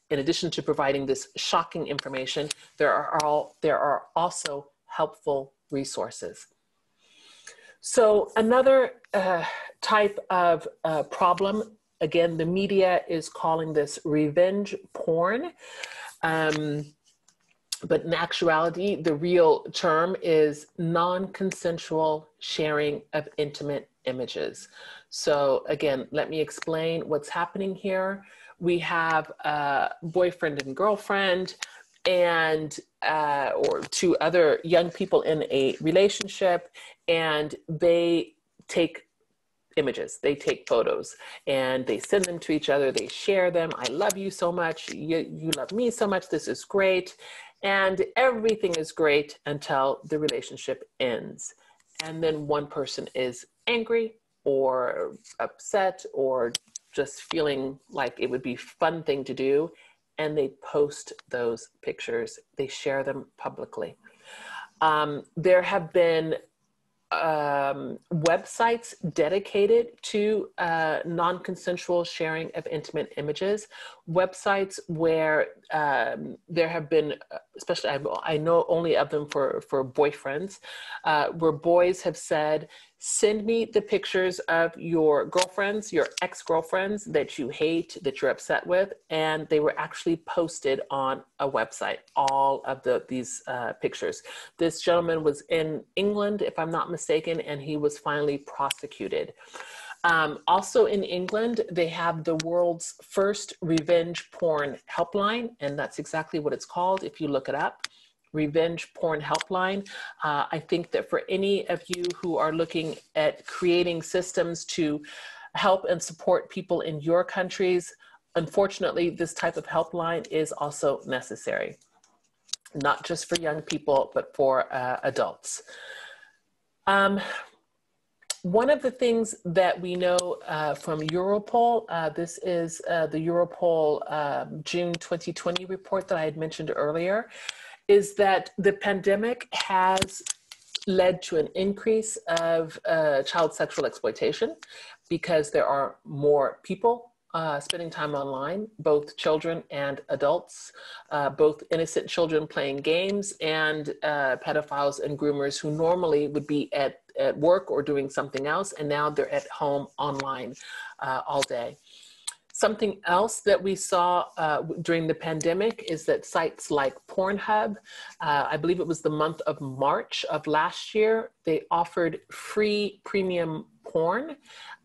Speaker 2: in addition to providing this shocking information, there are also helpful resources. So another type of problem, again, the media is calling this revenge porn. But in actuality, the real term is non-consensual sharing of intimate images. So again, let me explain what's happening here. We have a boyfriend and girlfriend and or two other young people in a relationship, and they take images, they take photos, and they send them to each other, they share them. I love you so much, you love me so much, this is great. And everything is great until the relationship ends. And then one person is angry or upset or just feeling like it would be a fun thing to do, and they post those pictures, they share them publicly. There have been websites dedicated to non-consensual sharing of intimate images, websites where there have been, especially I know only of them for boyfriends, where boys have said, send me the pictures of your girlfriends, your ex-girlfriends that you hate, that you're upset with, and they were actually posted on a website, all of these pictures. This gentleman was in England, if I'm not mistaken, and he was finally prosecuted. Also in England, they have the world's first revenge porn helpline, and that's exactly what it's called if you look it up. Revenge porn helpline. I think that for any of you who are looking at creating systems to help and support people in your countries, unfortunately, this type of helpline is also necessary, not just for young people, but for adults. One of the things that we know from Europol, this is the Europol June 2020 report that I had mentioned earlier, is that the pandemic has led to an increase of child sexual exploitation because there are more people spending time online, both children and adults, both innocent children playing games and pedophiles and groomers who normally would be at work or doing something else, and now they're at home online all day. Something else that we saw during the pandemic is that sites like Pornhub, I believe it was the month of March of last year, they offered free premium porn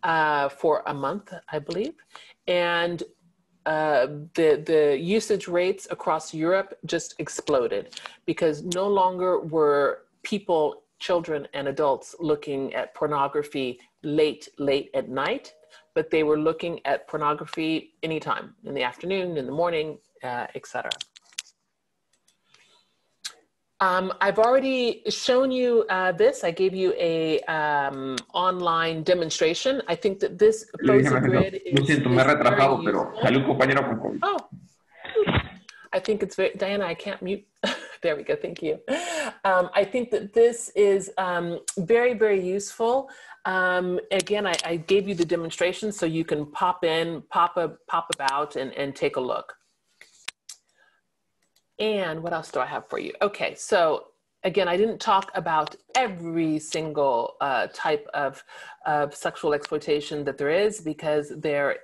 Speaker 2: for a month, I believe. And the usage rates across Europe just exploded because no longer were people, children and adults looking at pornography late at night, but they were looking at pornography anytime, in the afternoon, in the morning, etc. I've already shown you this. I gave you a online demonstration. I think that this Fuzzy Grid is very useful. Oh, I think it's very, Diana, I can't mute. There we go, thank you. I think that this is very, very useful. Again, I gave you the demonstration so you can pop in, pop about and take a look. And what else do I have for you? Okay, so again, I didn't talk about every single type of sexual exploitation that there is because there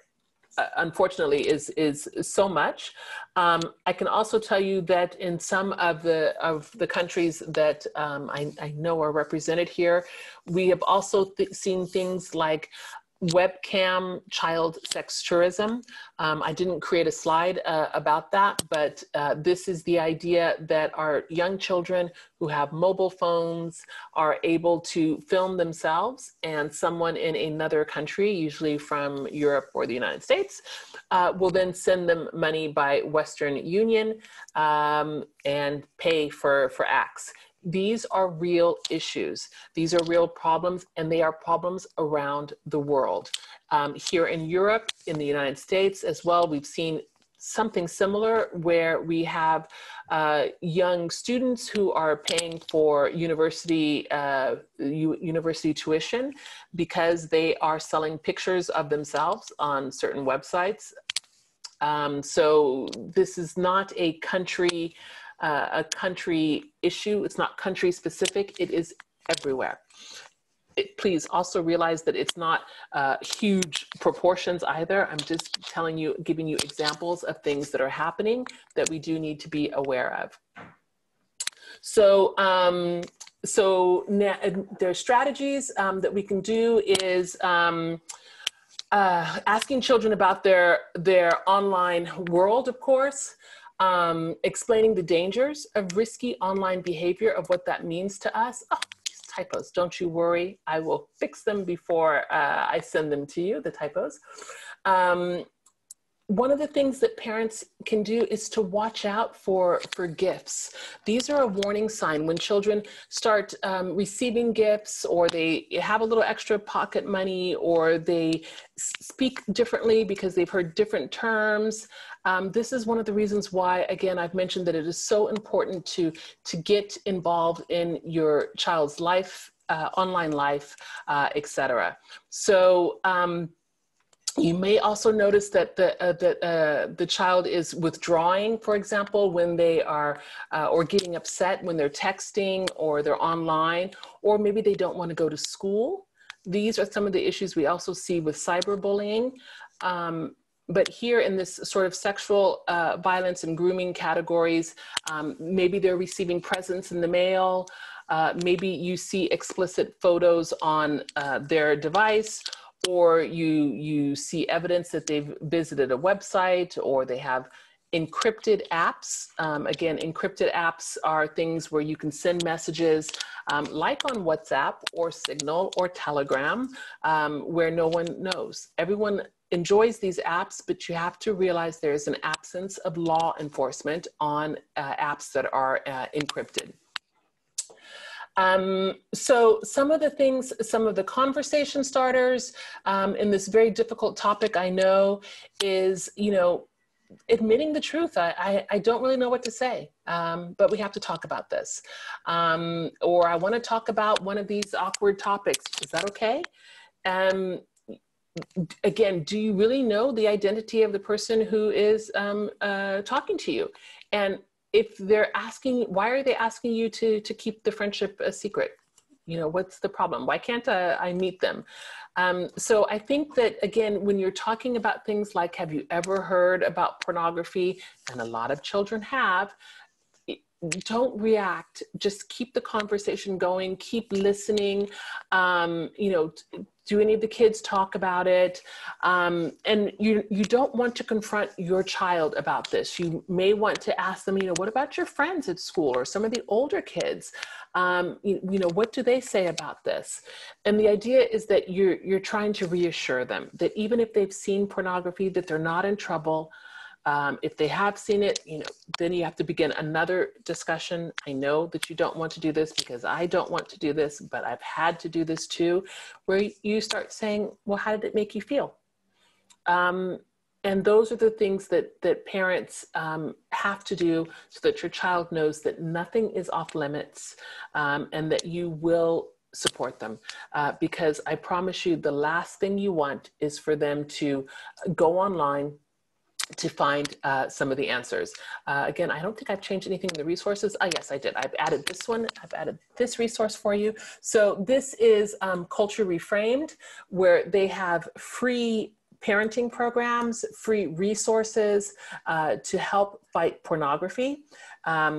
Speaker 2: unfortunately is so much. I can also tell you that in some of the countries that I know are represented here, we have also seen things like webcam child sex tourism. I didn't create a slide about that, but this is the idea that our young children who have mobile phones are able to film themselves, and someone in another country, usually from Europe or the United States, will then send them money by Western Union and pay for acts. These are real issues. These are real problems, and they are problems around the world. Here in Europe, in the United States as well, we've seen something similar where we have young students who are paying for university tuition because they are selling pictures of themselves on certain websites. So this is not a country issue. It's not country specific. It is everywhere. Please also realize that it's not huge proportions either. I'm just telling you, giving you examples of things that are happening that we do need to be aware of. So so there are strategies that we can do is asking children about their online world, of course, explaining the dangers of risky online behavior, of what that means to us. Oh, these typos, don't you worry. I will fix them before I send them to you, the typos. One of the things that parents can do is to watch out for gifts. These are a warning sign when children start receiving gifts, or they have a little extra pocket money, or they speak differently because they've heard different terms. This is one of the reasons why, again, I've mentioned that it is so important to get involved in your child's life, online life, etc. So, you may also notice that the child is withdrawing, for example, when they are, or getting upset when they're texting or they're online, or maybe they don't want to go to school. These are some of the issues we also see with cyberbullying. But here in this sort of sexual violence and grooming categories, maybe they're receiving presents in the mail. Maybe you see explicit photos on their device, or you see evidence that they've visited a website, or they have encrypted apps. Again, encrypted apps are things where you can send messages like on WhatsApp or Signal or Telegram, where no one knows. Everyone enjoys these apps, but you have to realize there's an absence of law enforcement on apps that are encrypted. So some of the things, some of the conversation starters in this very difficult topic, I know, is, admitting the truth. I don't really know what to say, but we have to talk about this. Or I want to talk about one of these awkward topics. Is that okay? Again, do you really know the identity of the person who is talking to you? And if they're asking, why are they asking you to keep the friendship a secret? What's the problem? Why can't I meet them? So I think that, again, when you're talking about things like, have you ever heard about pornography? And a lot of children have. Don't react, just keep the conversation going, keep listening. Do any of the kids talk about it? And you don't want to confront your child about this. You may want to ask them, what about your friends at school, or some of the older kids? What do they say about this? And the idea is that you're trying to reassure them that even if they've seen pornography, that they're not in trouble. If they have seen it, then you have to begin another discussion. I know that you don't want to do this, because I don't want to do this, but I've had to do this too, where you start saying, well, how did it make you feel? And those are the things that parents have to do, so that your child knows that nothing is off limits, and that you will support them. Because I promise you, the last thing you want is for them to go online to find some of the answers. Again, I don't think I've changed anything in the resources. Oh, yes, I did. I've added this one. I've added this resource for you. So this is Culture Reframed, where they have free parenting programs, free resources to help fight pornography.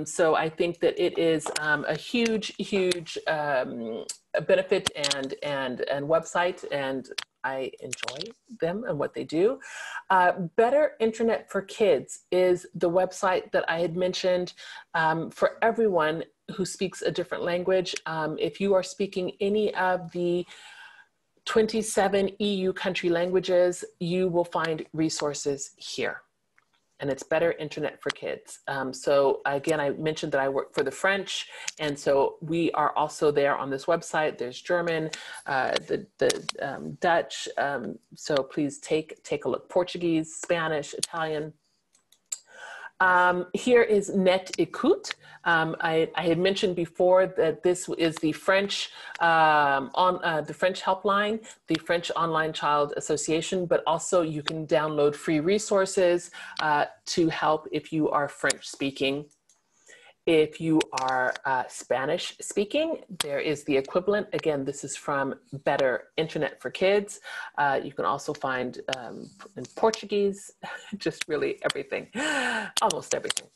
Speaker 2: So I think that it is a huge, huge benefit and website, and I enjoy them and what they do. Better Internet for Kids is the website that I had mentioned for everyone who speaks a different language. If you are speaking any of the 27 EU country languages, you will find resources here. And it's Better Internet for Kids. So again, I mentioned that I work for the French, and so we are also there on this website. There's German, the Dutch. So please take a look. Portuguese, Spanish, Italian. Here is Ecoute. I had mentioned before that this is the French the French Helpline, the French Online Child Association, but also you can download free resources to help if you are French speaking. If you are Spanish speaking, there is the equivalent. Again, this is from Better Internet for Kids. You can also find in Portuguese, just really everything, almost everything.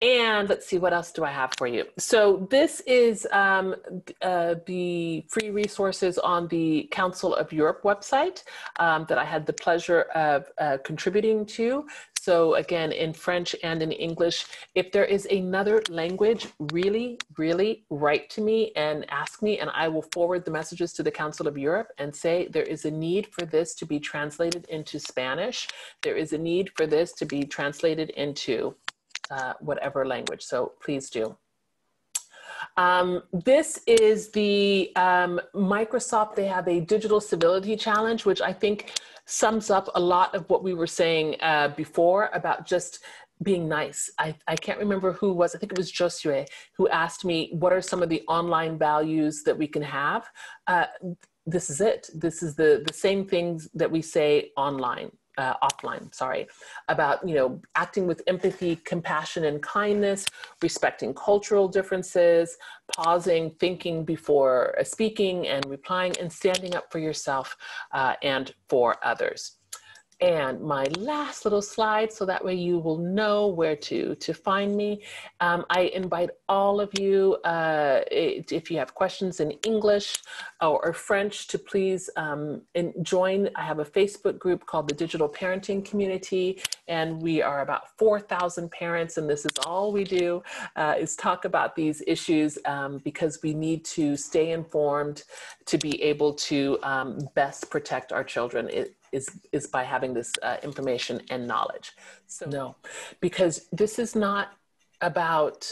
Speaker 2: And let's see, what else do I have for you? So this is the free resources on the Council of Europe website that I had the pleasure of contributing to. So again, in French and in English. If there is another language, really, really write to me and ask me, and I will forward the messages to the Council of Europe and say there is a need for this to be translated into Spanish. There is a need for this to be translated into whatever language, so please do. This is the Microsoft, they have a digital civility challenge, which I think sums up a lot of what we were saying before about just being nice. I can't remember who was, I think it was Josue, who asked me, what are some of the online values that we can have? This is it. This is the same things that we say online. Offline, sorry, about, you know, acting with empathy, compassion, and kindness, respecting cultural differences, pausing, thinking before speaking and replying, and standing up for yourself and for others. And my last little slide, so that way you will know where to find me. I invite all of you, if you have questions in English or French, to please join. I have a Facebook group called the Digital Parenting Community, and we are about 4,000 parents, and this is all we do, is talk about these issues because we need to stay informed to be able to best protect our children. Is by having this information and knowledge. So no, because this is not about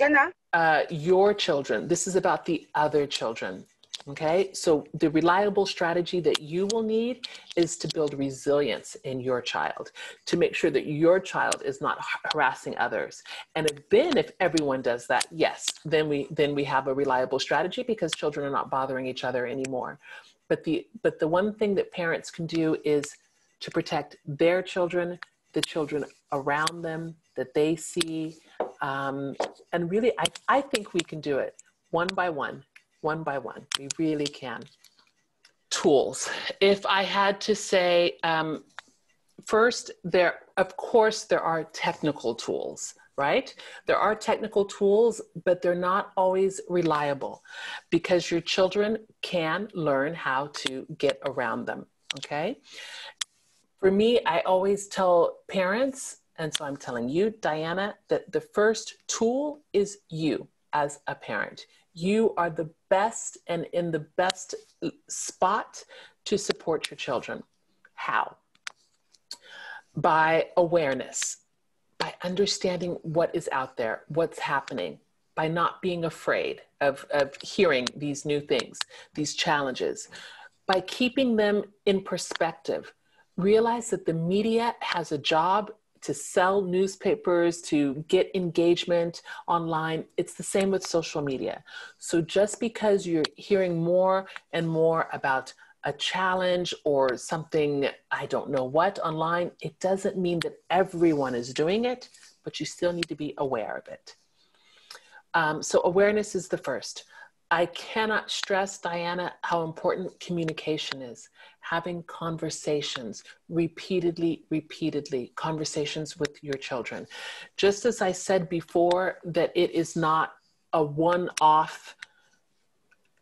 Speaker 2: your children. This is about the other children. Okay, so the reliable strategy that you will need is to build resilience in your child, to make sure that your child is not harassing others. And if everyone does that, yes, then we have a reliable strategy because children are not bothering each other anymore. But the one thing that parents can do is to protect their children, the children around them that they see. And really, I think we can do it one by one. We really can. Tools. If I had to say, first, of course, there are technical tools, right? There are technical tools, but they're not always reliable because your children can learn how to get around them, okay? For me, I always tell parents, and so I'm telling you, Diana, that the first tool is you as a parent. You are the best and in the best spot to support your children. How? By awareness, by understanding what is out there, what's happening, by not being afraid of hearing these new things, these challenges, by keeping them in perspective. Realize that the media has a job to sell newspapers, to get engagement online. It's the same with social media. So just because you're hearing more and more about a challenge or something, I don't know what, online, it doesn't mean that everyone is doing it, but you still need to be aware of it. So awareness is the first. I cannot stress, Diana, how important communication is. Having conversations repeatedly, conversations with your children. Just as I said before, that it is not a one-off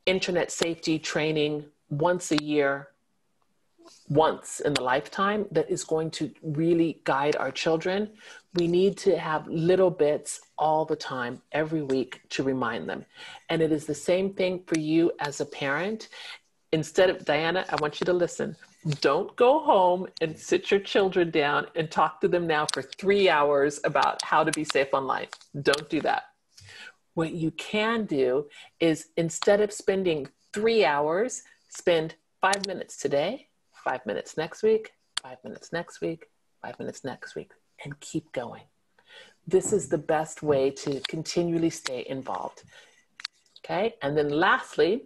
Speaker 2: internet safety training once a year, once in a lifetime that is going to really guide our children. We need to have little bits all the time, every week, to remind them. And it is the same thing for you as a parent. Instead of, Diana, I want you to listen. Don't go home and sit your children down and talk to them now for 3 hours about how to be safe online. Don't do that. What you can do is, instead of spending 3 hours, spend 5 minutes today, 5 minutes next week, 5 minutes next week, 5 minutes next week, and keep going. This is the best way to continually stay involved. Okay, and then lastly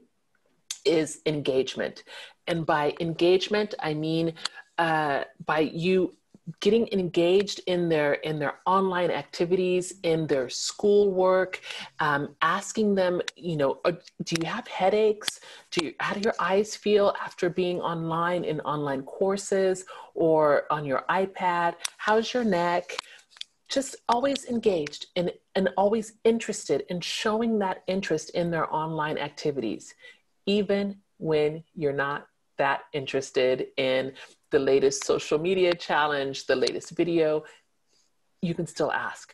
Speaker 2: is engagement. And by engagement, I mean by you getting engaged in their online activities, in their schoolwork, asking them, you know, do you have headaches? How do your eyes feel after being online in online courses or on your iPad? How's your neck? just always engaged and always interested in showing that interest in their online activities, even when you're not that interested in the latest social media challenge, the latest video, you can still ask.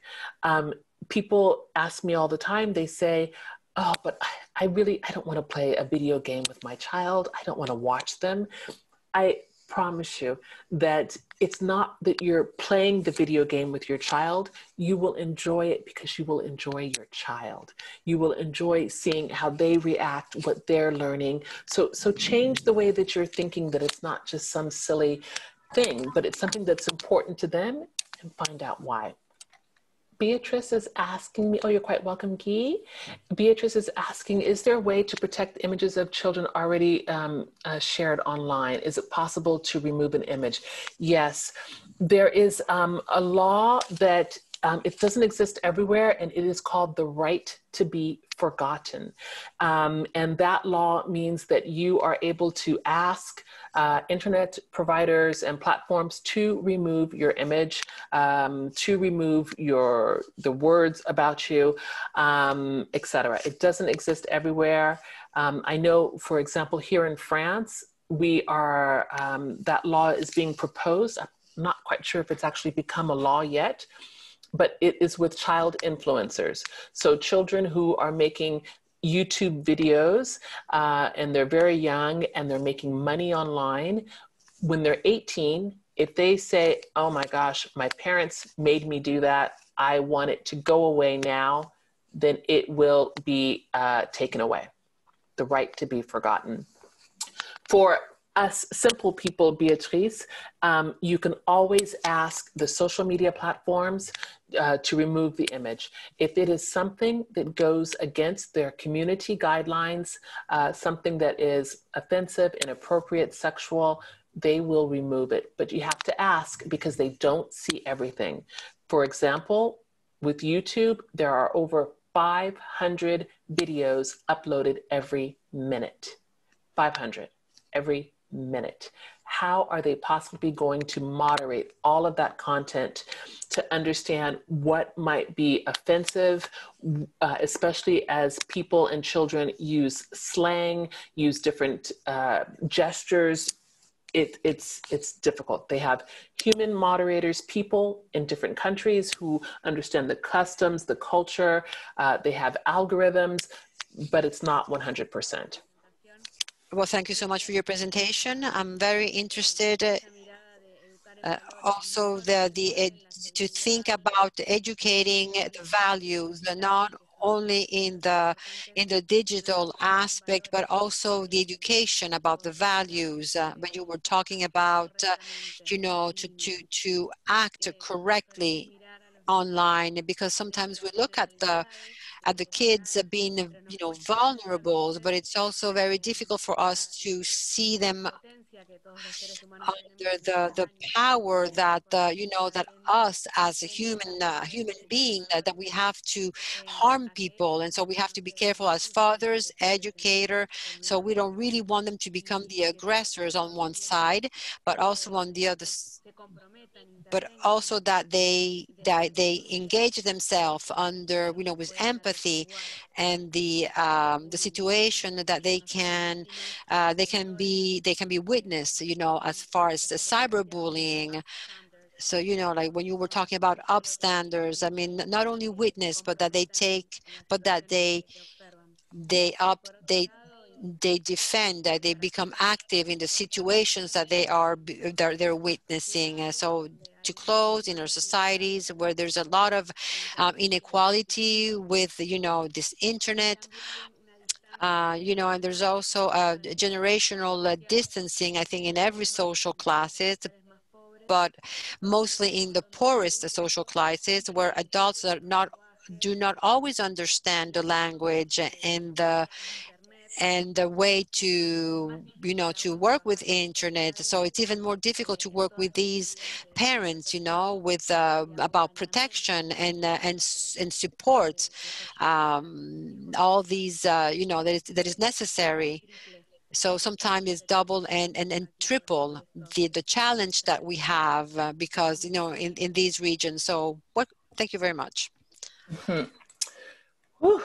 Speaker 2: People ask me all the time, they say, oh, but I don't want to play a video game with my child. I don't want to watch them. I promise you that it's not that you're playing the video game with your child. You will enjoy it because you will enjoy your child. You will enjoy seeing how they react, what they're learning. So change the way that you're thinking, that it's not just some silly thing, but it's something that's important to them, and find out why. Beatrice is asking me, oh, you're quite welcome, Guy. Beatrice is asking, is there a way to protect images of children already shared online? Is it possible to remove an image? Yes, there is a law that it doesn't exist everywhere, and it is called the right to be forgotten. And that law means that you are able to ask internet providers and platforms to remove your image, to remove the words about you, etc. It doesn't exist everywhere. I know, for example, here in France, that law is being proposed. I'm not quite sure if it's actually become a law yet, but it is with child influencers. So children who are making YouTube videos and they're very young and they're making money online, when they're 18, if they say, oh my gosh, my parents made me do that, I want it to go away now, then it will be taken away. The right to be forgotten. For us simple people, Beatrice, you can always ask the social media platforms to remove the image. If it is something that goes against their community guidelines, something that is offensive, inappropriate, sexual, they will remove it. But you have to ask because they don't see everything. For example, with YouTube, there are over 500 videos uploaded every minute. 500 every minute. How are they possibly going to moderate all of that content to understand what might be offensive, especially as people and children use slang, use different gestures? It's difficult. They have human moderators, people in different countries who understand the customs, the culture. They have algorithms, but it's not 100%.
Speaker 3: Well, thank you so much for your presentation. I'm very interested also to think about educating the values, not only in the digital aspect, but also the education about the values. When you were talking about, you know, to act correctly online, because sometimes we look at the kids being, you know, vulnerable, but it's also very difficult for us to see them under the power that you know, that us as a human being, that we have to harm people. And so we have to be careful as fathers, educator, so we don't really want them to become the aggressors on one side, but also on the other, but also that they engage themselves under, you know, with empathy, and the situation that they can be witnessed, you know, as far as the cyberbullying. So, you know, like when you were talking about upstanders, I mean, not only witness, but that they defend, that they become active in the situations that they're witnessing. So to close, in our societies where there's a lot of inequality with, you know, this internet, you know, and there's also a generational distancing, I think, in every social classes, but mostly in the poorest social classes, where adults do not always understand the language and the way to, you know, to work with internet. So it's even more difficult to work with these parents, you know, with about protection and support, all these, you know, that is necessary. So sometimes it's double and triple the challenge that we have, because, you know, in these regions. So Thank you very much.
Speaker 2: Mm-hmm. Whew.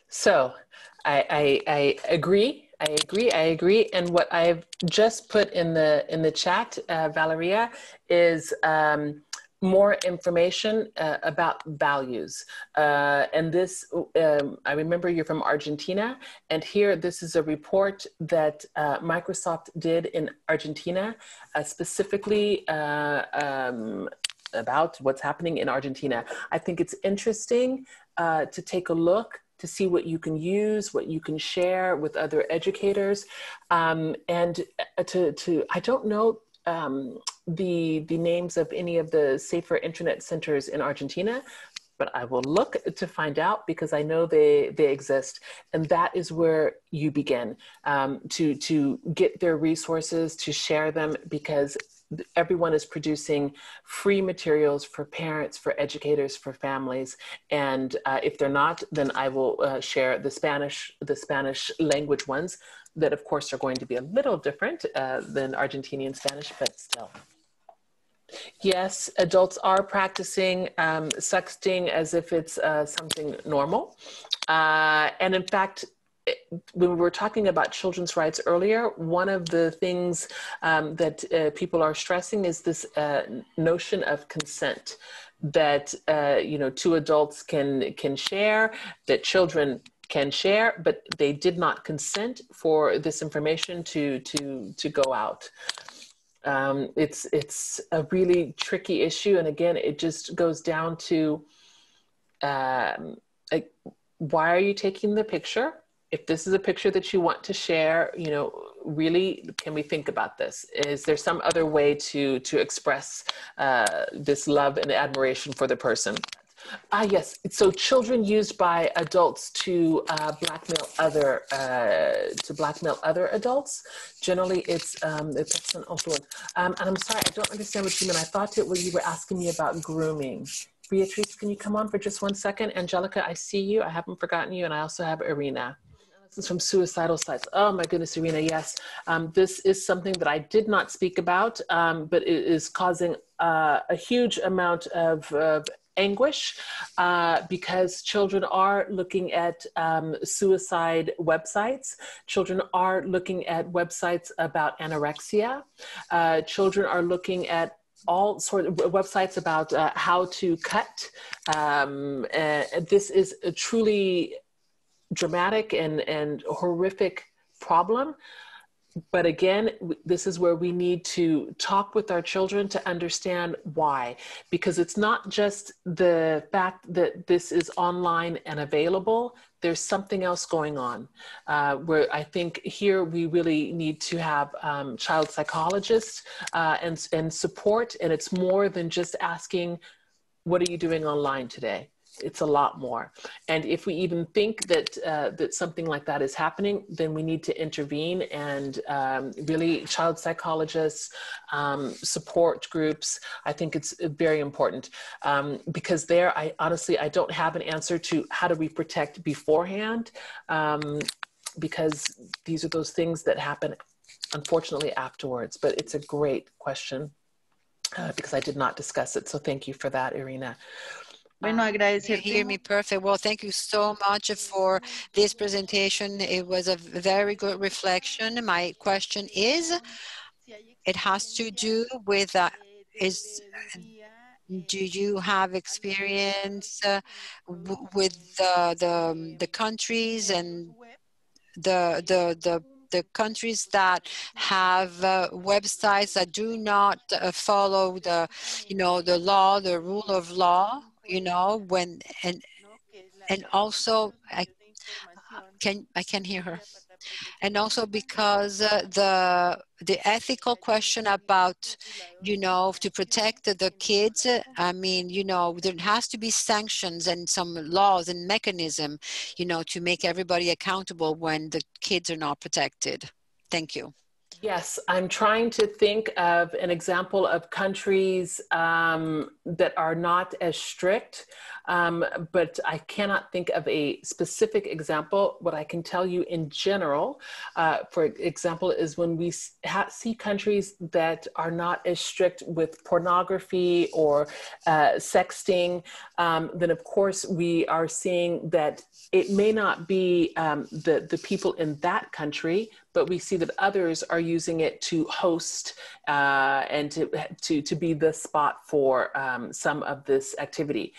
Speaker 2: So I agree. I agree. And what I've just put in the chat, Valeria, is more information about values. And this, I remember you're from Argentina, and here this is a report that Microsoft did in Argentina, specifically about what's happening in Argentina. I think it's interesting to take a look to see what you can use, what you can share with other educators. And I don't know the names of any of the safer internet centers in Argentina, but I will look to find out because I know they exist. And that is where you begin, to get their resources, to share them, because everyone is producing free materials for parents, for educators, for families. And if they're not, then I will share the Spanish language ones that of course are going to be a little different than Argentinian Spanish, but still. Yes, adults are practicing sexting as if it's something normal. And in fact, when we were talking about children's rights earlier, one of the things that people are stressing is this notion of consent, that two adults can share, that children can share, but they did not consent for this information to go out. It's a really tricky issue, and again, it just goes down to why are you taking the picture? If this is a picture that you want to share, really, can we think about this? Is there some other way to express this love and admiration for the person? Yes. So children used by adults to blackmail other adults. Generally, it's an influence. And I'm sorry, I don't understand what you mean. I thought you were asking me about grooming. Beatrice, can you come on for just 1 second? Angelica, I see you. I haven't forgotten you. And I also have Irina. This is from suicidal sites. Oh my goodness, Irina, yes. This is something that I did not speak about, but it is causing a huge amount of anguish because children are looking at suicide websites. Children are looking at websites about anorexia. Children are looking at all sorts of websites about how to cut. This is a truly dramatic and horrific problem. But again, this is where we need to talk with our children to understand why, because it's not just the fact that this is online and available. There's something else going on where I think here we really need to have child psychologists and support. And it's more than just asking, what are you doing online today? It's a lot more. And if we even think that that something like that is happening, then we need to intervene, and really child psychologists, support groups. I think it's very important because there, I honestly don't have an answer to how do we protect beforehand, because these are those things that happen unfortunately afterwards. But it's a great question because I did not discuss it. So thank you for that, Irina.
Speaker 6: Bueno,
Speaker 3: You hear me perfect. Well, thank you so much for this presentation. It was a very good reflection. My question is, it has to do with, do you have experience with the countries and the countries that have websites that do not follow the law, the rule of law? When and also I can hear her, and also because the ethical question about to protect the kids. I mean, there has to be sanctions and some laws and mechanism to make everybody accountable when the kids are not protected. Thank you.
Speaker 2: Yes, I'm trying to think of an example of countries that are not as strict. but I cannot think of a specific example. What I can tell you in general, for example, is when we see countries that are not as strict with pornography or sexting, then of course we are seeing that it may not be the people in that country, but we see that others are using it to host and to be the spot for some of this activity.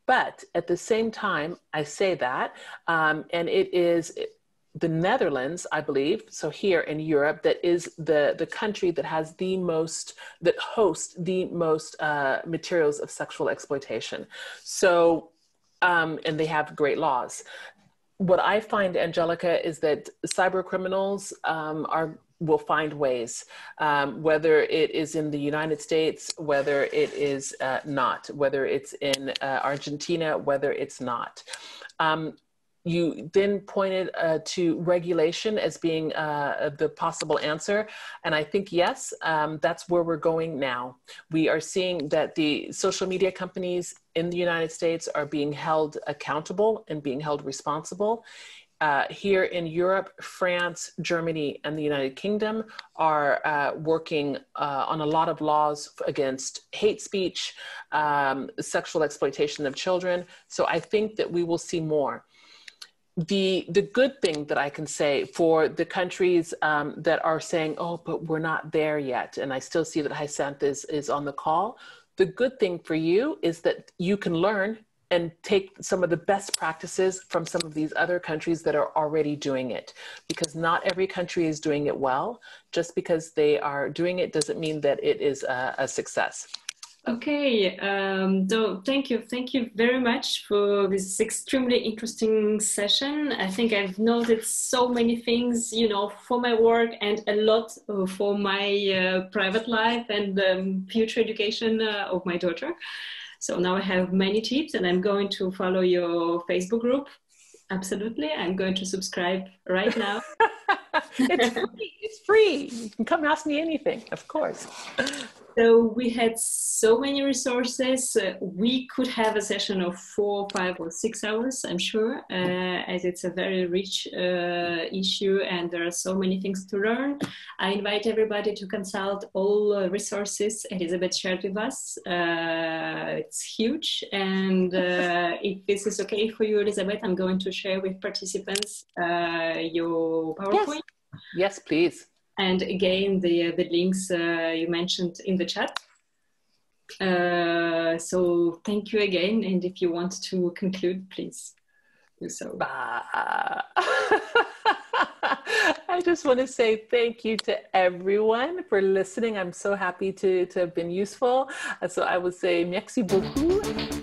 Speaker 2: But at the same time, I say that, and it is the Netherlands, I believe, so here in Europe, that is the country that has the most, that hosts the most materials of sexual exploitation. So, and they have great laws. What I find, Angelica, is that cyber criminals will find ways, whether it is in the United States, whether it is not, whether it's in Argentina, whether it's not. You then pointed to regulation as being the possible answer. And I think, yes, that's where we're going now. We are seeing that the social media companies in the United States are being held accountable and being held responsible. Here in Europe, France, Germany, and the United Kingdom are working on a lot of laws against hate speech, sexual exploitation of children. So I think that we will see more. The good thing that I can say for the countries that are saying, oh, but we're not there yet, and I still see that Hyacinth is on the call, the good thing for you is that you can learn and take some of the best practices from some of these other countries that are already doing it, because not every country is doing it well. Just because they are doing it doesn't mean that it is a success.
Speaker 1: Okay, so thank you very much for this extremely interesting session. I think I've noted so many things, you know, for my work and a lot for my private life and future education of my daughter. So now I have many tips, and I'm going to follow your Facebook group. Absolutely, I'm going to subscribe right now.
Speaker 2: It's free. It's free. You can come ask me anything, of course.
Speaker 1: So we had so many resources. We could have a session of 4, 5, or 6 hours, I'm sure, as it's a very rich issue and there are so many things to learn. I invite everybody to consult all resources Elizabeth shared with us. It's huge. And if this is okay for you, Elizabeth, I'm going to share with participants your PowerPoint.
Speaker 2: Yes, please.
Speaker 1: And again, the links you mentioned in the chat. So thank you again. And if you want to conclude, please do so.
Speaker 2: I just want to say thank you to everyone for listening. I'm so happy to have been useful. So I would say merci beaucoup.